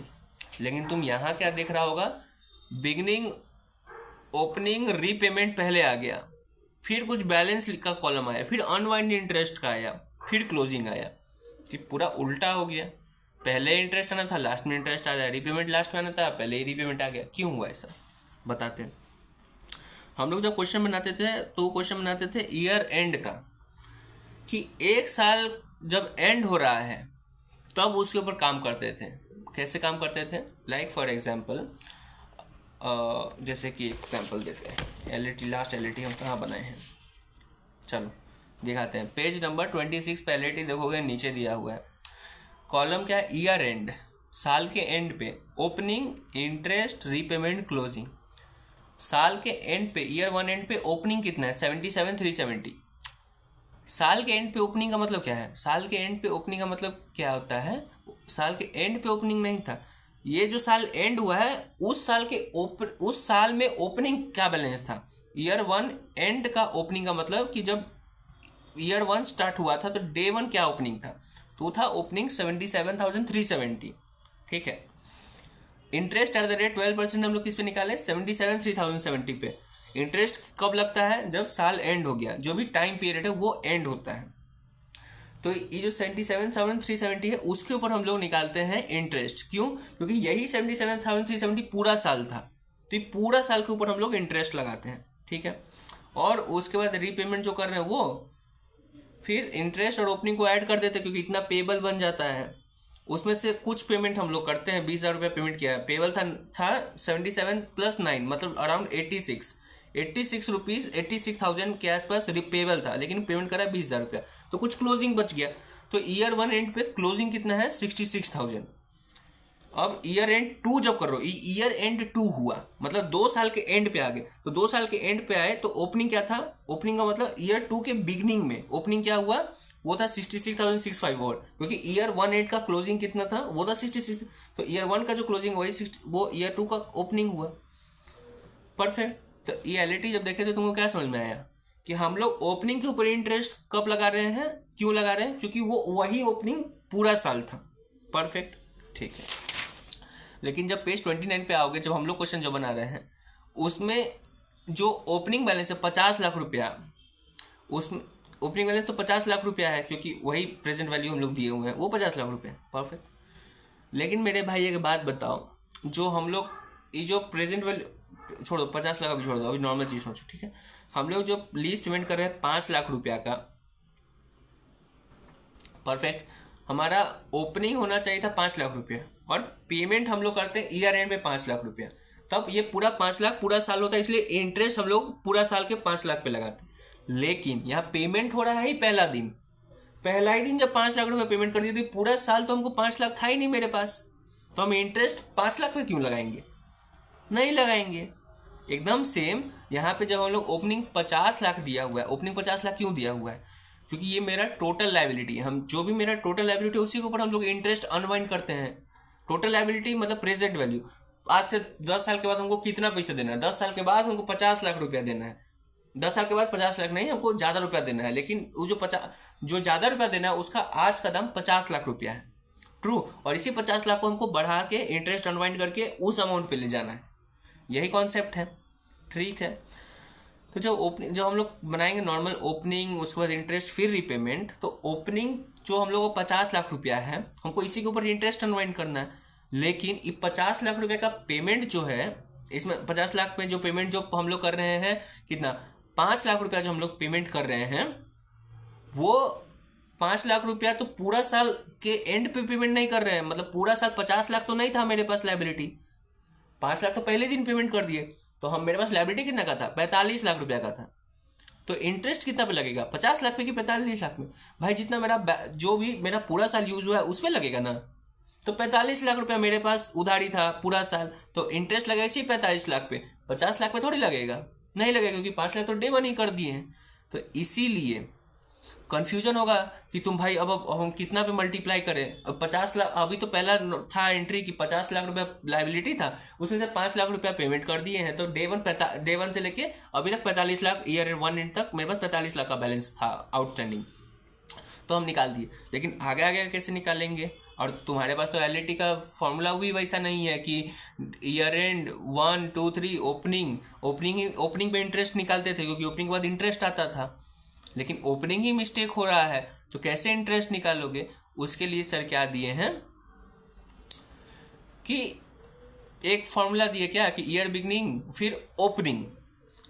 लेकिन तुम यहाँ क्या देख रहा होगा, बिगनिंग, ओपनिंग, रीपेमेंट पहले आ गया, फिर कुछ बैलेंस का कॉलम आया, फिर अनवाइंड इंटरेस्ट का आया, फिर क्लोजिंग आया। तो पूरा उल्टा हो गया, पहले इंटरेस्ट आना था, लास्ट में इंटरेस्ट आ गया, रिपेमेंट लास्ट में आना था, पहले ही रिपेमेंट आ गया। क्यों हुआ ऐसा, बताते हैं। हम लोग जब क्वेश्चन बनाते थे तो क्वेश्चन बनाते थे ईयर एंड का, कि एक साल जब एंड हो रहा है तब उसके ऊपर काम करते थे। कैसे काम करते थे, लाइक फॉर एग्जाम्पल, जैसे कि एग्जाम्पल देते हैं, एलईटी, लास्ट एलईटी हम कहाँ बनाए हैं, चलो दिखाते हैं। पेज नंबर 26 पे एलईटी देखोगे, नीचे दिया हुआ है कॉलम क्या है, ईयर एंड, साल के एंड पे ओपनिंग, इंटरेस्ट, रीपेमेंट, क्लोजिंग। साल के एंड पे, ईयर वन एंड पे ओपनिंग कितना है, 77,370। साल के एंड पे ओपनिंग का मतलब क्या है, साल के एंड पे ओपनिंग का मतलब क्या होता है, साल के एंड पे ओपनिंग नहीं था, ये जो साल एंड हुआ है उस साल में ओपनिंग क्या बैलेंस था। ईयर वन एंड का ओपनिंग का मतलब कि जब ईयर वन स्टार्ट हुआ था तो डे वन क्या ओपनिंग था, तो था ओपनिंग 77,370, ठीक है। इंटरेस्ट एट द रेट 12% हम लोग किस पे निकाले, 77,370 पे। इंटरेस्ट कब लगता है, जब साल एंड हो गया, जो भी टाइम पीरियड है वो एंड होता है। तो ये जो 77,370 है उसके ऊपर हम लोग निकालते हैं इंटरेस्ट। क्यों, क्योंकि यही 77,370 पूरा साल था, तो ये पूरा साल के ऊपर हम लोग इंटरेस्ट लगाते हैं, ठीक है। और उसके बाद रीपेमेंट जो कर रहे हैं वो फिर इंटरेस्ट और ओपनिंग को ऐड कर देते हैं, क्योंकि इतना पेबल बन जाता है। उसमें से कुछ पेमेंट हम लोग करते हैं, 20,000 रुपये पेमेंट किया है, पेबल था 77 + 9 मतलब अराउंड 86 रुपीज़, 86,000 के आसपास पेबल था, लेकिन पेमेंट करा 20,000 रुपया, तो कुछ क्लोजिंग बच गया। तो ईयर वन एंड पे क्लोजिंग कितना है, 66,000। अब ईयर एंड टू जब कर रहे हो, ईयर एंड टू हुआ मतलब 2 साल के एंड पे आ गए, तो 2 साल के एंड पे आए तो ओपनिंग क्या था, ओपनिंग का मतलब ईयर टू के बिगनिंग में ओपनिंग क्या हुआ, वो था 66,654, क्योंकि ईयर वन एंड का क्लोजिंग कितना था, वो था 66, तो ईयर वन का जो क्लोजिंग वही 60, वो ईयर टू का ओपनिंग हुआ। परफेक्ट। तो ये एलईटी जब देखे तो तुमको क्या समझ में आया कि हम लोग ओपनिंग के ऊपर इंटरेस्ट कब लगा रहे हैं, क्यों लगा रहे हैं, क्योंकि वो वही ओपनिंग पूरा साल था। परफेक्ट, ठीक है। लेकिन जब पेज 29 पे आओगे, जब हम लोग क्वेश्चन जो बना रहे हैं उसमें जो ओपनिंग बैलेंस है 50 लाख रुपया, उसमें ओपनिंग बैलेंस तो 50 लाख रुपया है, क्योंकि वही प्रेजेंट वैल्यू हम लोग दिए हुए हैं, वो 50 लाख रुपया। परफेक्ट। लेकिन मेरे भाई एक बात बताओ, जो हम लोग ये जो प्रेजेंट वैल्यू छोड़ो, 50 लाख अभी छोड़ दो, अभी नॉर्मल चीज सोचो, ठीक है। हम लोग जो लीज पेमेंट कर रहे हैं 5 लाख रुपया का, परफेक्ट, हमारा ओपनिंग होना चाहिए था 5 लाख रुपया, और पेमेंट हम लोग करते हैं ईयर एंड पे 5 लाख रुपया, तब ये पूरा 5 लाख पूरा साल होता है, इसलिए इंटरेस्ट हम लोग पूरा साल के 5 लाख पे लगाते हैं। लेकिन यहाँ पेमेंट हो रहा है ही पहला ही दिन जब 5 लाख रुपया पेमेंट कर दिए, तो पूरा साल तो हमको 5 लाख था ही नहीं मेरे पास, तो हम इंटरेस्ट 5 लाख पे क्यों लगाएंगे, नहीं लगाएंगे। एकदम सेम यहाँ पे जब हम लोग ओपनिंग 50 लाख दिया हुआ है, ओपनिंग 50 लाख क्यों दिया हुआ है, क्योंकि ये मेरा टोटल लायबिलिटी है, हम जो भी मेरा टोटल लायबिलिटी है उसी के ऊपर हम लोग इंटरेस्ट अनवाइंड करते हैं। टोटल लायबिलिटी मतलब प्रेजेंट वैल्यू, आज से 10 साल के बाद हमको कितना पैसा देना है, 10 साल के बाद हमको 50 लाख रुपया देना है, 10 साल के बाद 50 लाख नहीं, हमको ज्यादा रुपया देना है, लेकिन वो जो ज्यादा रुपया देना है उसका आज का दाम 50 लाख रुपया है, ट्रू। और इसी 50 लाख को हमको बढ़ा के इंटरेस्ट अनवाइंड करके उस अमाउंट पे ले जाना है, यही कॉन्सेप्ट है, ठीक है। तो जब हम लोग बनाएंगे नॉर्मल ओपनिंग, उसके बाद इंटरेस्ट, फिर रिपेमेंट, तो ओपनिंग जो हम लोग को 50 लाख रुपया है, हमको इसी के ऊपर इंटरेस्ट अनवाइंड करना है। लेकिन ये 50 लाख रुपये का पेमेंट जो है, इसमें 50 लाख में जो पेमेंट जो हम लोग कर रहे हैं, कितना, 5 लाख रुपया जो हम लोग पेमेंट कर रहे हैं, वो 5 लाख रुपया तो पूरा साल के एंड पे पेमेंट नहीं कर रहे हैं, मतलब पूरा साल 50 लाख तो नहीं था मेरे पास लायबिलिटी, 5 लाख तो पहले दिन पेमेंट कर दिए, तो हम मेरे पास लायबिलिटी कितना का था, 45 लाख रुपया का था। तो इंटरेस्ट कितना पे लगेगा, 50 लाख पे कि 45 लाख में, भाई जितना मेरा जो भी मेरा पूरा साल यूज हुआ है उस पर लगेगा ना। तो 45 लाख रुपया मेरे पास उधारी था पूरा साल, तो इंटरेस्ट लगेगा इसी 45 लाख पे, 50 लाख पे थोड़ी लगेगा, नहीं लगेगा, क्योंकि 5 लाख तो डे वन ही कर दिए हैं। तो इसीलिए कंफ्यूजन होगा कि तुम भाई अब हम कितना पे मल्टीप्लाई करें, अब 50 लाख, अभी तो पहला था एंट्री कि 50 लाख रुपया लायबिलिटी था, उसमें से 5 लाख रुपया पेमेंट कर दिए हैं, तो डे वन से लेके अभी तक 45 लाख, ईयर वन एंड तक मेरे पास 45 लाख का बैलेंस था आउटस्टैंडिंग, तो हम निकाल दिए। लेकिन आगे आगे कैसे निकालेंगे, और तुम्हारे पास तो एलईटी का फॉर्मूला भी वैसा नहीं है कि ईयर एंड 1 2 3 ओपनिंग पे इंटरेस्ट निकालते थे, क्योंकि ओपनिंग के बाद इंटरेस्ट आता था। लेकिन ओपनिंग ही मिस्टेक हो रहा है तो कैसे इंटरेस्ट निकालोगे? उसके लिए सर क्या दिए हैं कि एक फॉर्मूला दिए क्या कि ईयर बिगनिंग फिर ओपनिंग,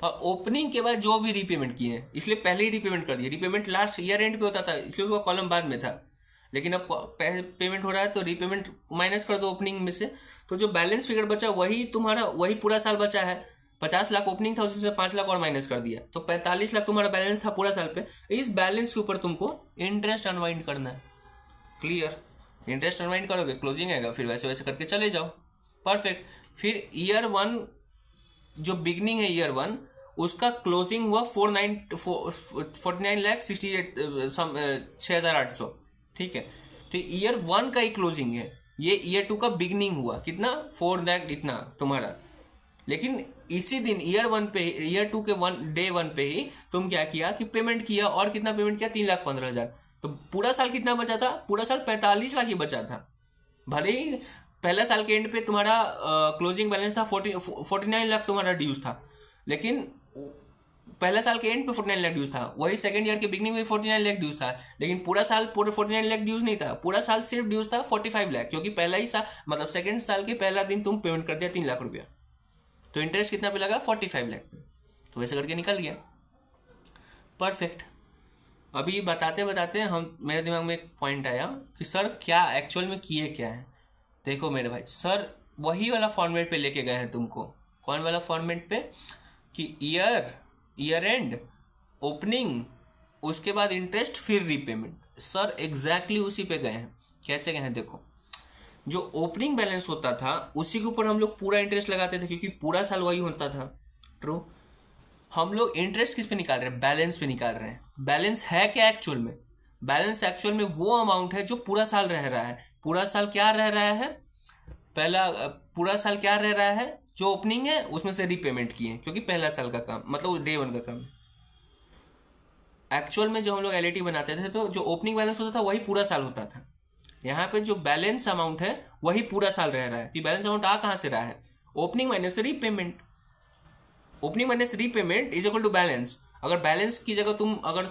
और ओपनिंग के बाद जो भी रीपेमेंट किए हैं, इसलिए पहले ही रीपेमेंट कर दिए। रीपेमेंट लास्ट ईयर एंड पे होता था इसलिए उसका कॉलम बाद में था, लेकिन अब पेमेंट हो रहा है तो रीपेमेंट माइनस कर दो ओपनिंग में से, तो जो बैलेंस फिगर बचा वही तुम्हारा, वही पूरा साल बचा है। 50 लाख ओपनिंग था, उसमें से 5 लाख और माइनस कर दिया तो 45 लाख तुम्हारा बैलेंस था पूरा साल पे। इस बैलेंस के ऊपर तुमको इंटरेस्ट अनवाइंड करना है। क्लियर? इंटरेस्ट अनवाइंड करोगे, क्लोजिंग आएगा, फिर वैसे वैसे करके चले जाओ। परफेक्ट। फिर ईयर 1 जो बिगनिंग है ईयर 1 उसका क्लोजिंग हुआ 49,68,6,800। ठीक है, तो ईयर 1 का ही क्लोजिंग है, ये ईयर 2 का बिगनिंग हुआ कितना 4 लाख इतना तुम्हारा। लेकिन इसी दिन ईयर 1 पे, ईयर 2 के डे 1 पे ही तुम क्या किया कि पेमेंट किया, और कितना पेमेंट किया 3,15,000। तो पूरा साल कितना बचा था? पूरा साल 45 लाख ही बचा था। भले ही पहला साल के एंड पे तुम्हारा क्लोजिंग बैलेंस था 49 लाख तुम्हारा ड्यूज था, लेकिन पहला साल के एंड पे 49 लाख ड्यूज था, वही सेकंड ईयर के बिगनिंग में 49 लाख ड्यूज था। लेकिन पूरा साल पूरे 49 लाख ड्यूज नहीं था, पूरा साल सिर्फ ड्यूज था 45 लाख, क्योंकि पहला ही साल मतलब सेकंड साल के पहला दिन तुम पेमेंट कर दिया 3 लाख रुपया, तो इंटरेस्ट कितना पे लगा 45 लाख पे। तो वैसे करके निकल गया। परफेक्ट। अभी बताते बताते हम मेरे दिमाग में एक पॉइंट आया कि सर क्या एक्चुअल में किए क्या है। देखो मेरे भाई, सर वही वाला फॉर्मेट पे लेके गए हैं तुमको। कौन वाला फॉर्मेट पे? कि ईयर एंड, ओपनिंग, उसके बाद इंटरेस्ट, फिर रीपेमेंट। सर एग्जैक्टली उसी पे गए हैं। कैसे गए हैं देखो, जो ओपनिंग बैलेंस होता था उसी के ऊपर हम लोग पूरा इंटरेस्ट लगाते थे, क्योंकि पूरा साल वही होता था। ट्रू। हम लोग इंटरेस्ट किस पे निकाल रहे हैं? बैलेंस पे निकाल रहे हैं। बैलेंस है क्या एक्चुअल में? बैलेंस एक्चुअल में वो अमाउंट है जो पूरा साल रह रहा है। पूरा साल क्या रह रहा है? पहला पूरा साल क्या रह रहा है? जो ओपनिंग है उसमें से रीपेमेंट किए, क्योंकि पहला साल का काम मतलब डे 1 का काम। एक्चुअल में जो हम लोग एलईटी बनाते थे तो जो ओपनिंग बैलेंस होता था वही पूरा साल होता था। यहाँ पे जो बैलेंस अमाउंट है वही पूरा साल रह रहा है। तो बैलेंस अमाउंट आ कहाँ से रहा है? Opening minus repayment. Opening minus repayment is equal to balance. अगर बैलेंस की जगह तुम अगर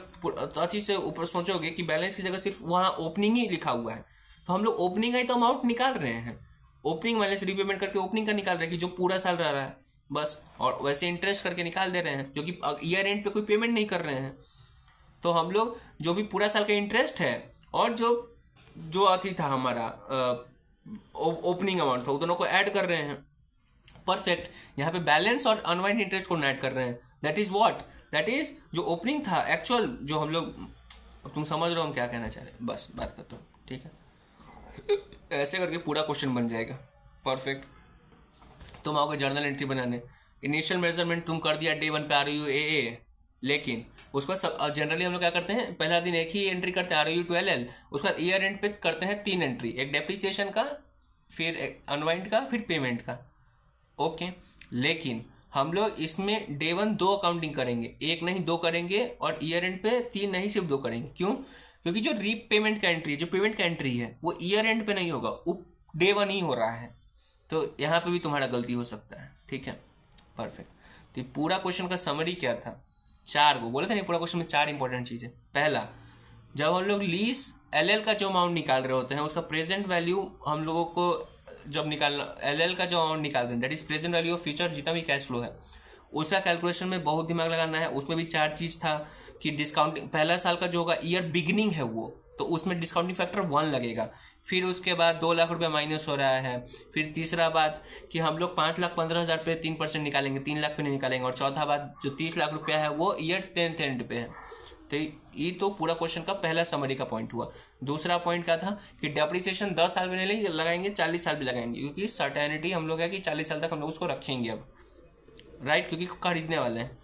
अच्छी से ऊपर सोचोगे कि बैलेंस की जगह सिर्फ वहाँ ओपनिंग ही लिखा हुआ है, तो हम लोग ओपनिंग है तो अमाउंट निकाल रहे हैं। ओपनिंग माइनस रीपेमेंट करके ओपनिंग का निकाल रहे हैं कि जो पूरा साल रह रहा है बस, और वैसे इंटरेस्ट करके निकाल दे रहे हैं, क्योंकि ईयर एंड पे कोई पेमेंट नहीं कर रहे हैं। तो हम लोग जो भी पूरा साल का इंटरेस्ट है और जो अथी था हमारा ओपनिंग अमाउंट था, वो दोनों को ऐड कर रहे हैं। परफेक्ट। यहाँ पे बैलेंस और अनवाइंड इंटरेस्ट को ऐड कर रहे हैं। That is what? That is जो ओपनिंग था एक्चुअल, जो हम लोग, तुम समझ रहे हो हम क्या कहना चाह रहे हैं, बस बात करता हूँ। ठीक है, ऐसे करके पूरा क्वेश्चन बन जाएगा। परफेक्ट। तुम आओगे जर्नल एंट्री बनाने, इनिशियल मेजरमेंट तुम कर दिया डे 1 पे ROU लेकिन उसके बाद जनरली हम लोग क्या करते हैं, पहला दिन एक ही एंट्री करते हैं ROU to LL, उसके बाद ईयर एंड पे करते हैं 3 एंट्री, एक डेप्रिसिएशन का, फिर अनवाइंड का, फिर पेमेंट का। ओके। लेकिन हम लोग इसमें डे 1 2 अकाउंटिंग करेंगे, एक नहीं 2 करेंगे, और ईयर एंड पे 3 नहीं सिर्फ 2 करेंगे। क्यों? क्योंकि जो रीपेमेंट का एंट्री, जो पेमेंट का एंट्री है वो ईयर एंड पे नहीं होगा, वो डे 1 ही हो रहा है। तो यहाँ पे भी तुम्हारा गलती हो सकता है। ठीक है, परफेक्ट। तो पूरा क्वेश्चन का समरी क्या था? 4 को बोले थे नहीं, पूरा क्वेश्चन में 4 इंपॉर्टेंट चीजें। पहला, जब हम लोग लीज LL का जो अमाउंट निकाल रहे होते हैं उसका प्रेजेंट वैल्यू हम लोगों को जब निकालना, LL का जो अमाउंट निकाल रहे हैं that is present value of future, जितना भी कैश फ्लो है उसका कैलकुलेशन में बहुत दिमाग लगाना है। उसमें भी 4 चीज था कि डिस्काउंटिंग, पहला साल का जो होगा ईयर बिगिनिंग है वो, तो उसमें डिस्काउंटिंग फैक्टर 1 लगेगा। फिर उसके बाद 2 लाख रुपया माइनस हो रहा है। फिर तीसरा बात कि हम लोग 5,15,000 पे 3% निकालेंगे, 3 लाख पे नहीं निकालेंगे। और चौथा बात जो 30 लाख रुपया है वो ईयर 10th एंड पे है। तो ये तो पूरा क्वेश्चन का पहला समरी का पॉइंट हुआ। दूसरा पॉइंट क्या था कि डेप्रिसिएशन 10 साल में नहीं लगाएंगे, 40 साल भी लगाएंगे, क्योंकि सर्टेनिटी हम लोग है कि 40 साल तक हम लोग उसको रखेंगे अब, राइट, क्योंकि खरीदने वाले हैं।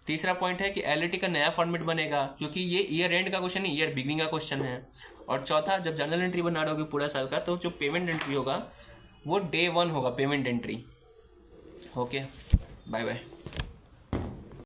तीसरा पॉइंट है कि एलईटी का नया फॉर्मेट बनेगा, क्योंकि ये ईयर एंड का क्वेश्चन नहीं, ईयर बिगिनिंग का क्वेश्चन है। और चौथा, जब जर्नल एंट्री बना रहे होगे पूरा साल का, तो जो पेमेंट एंट्री होगा वो डे 1 होगा, payment entry. Okay, bye bye.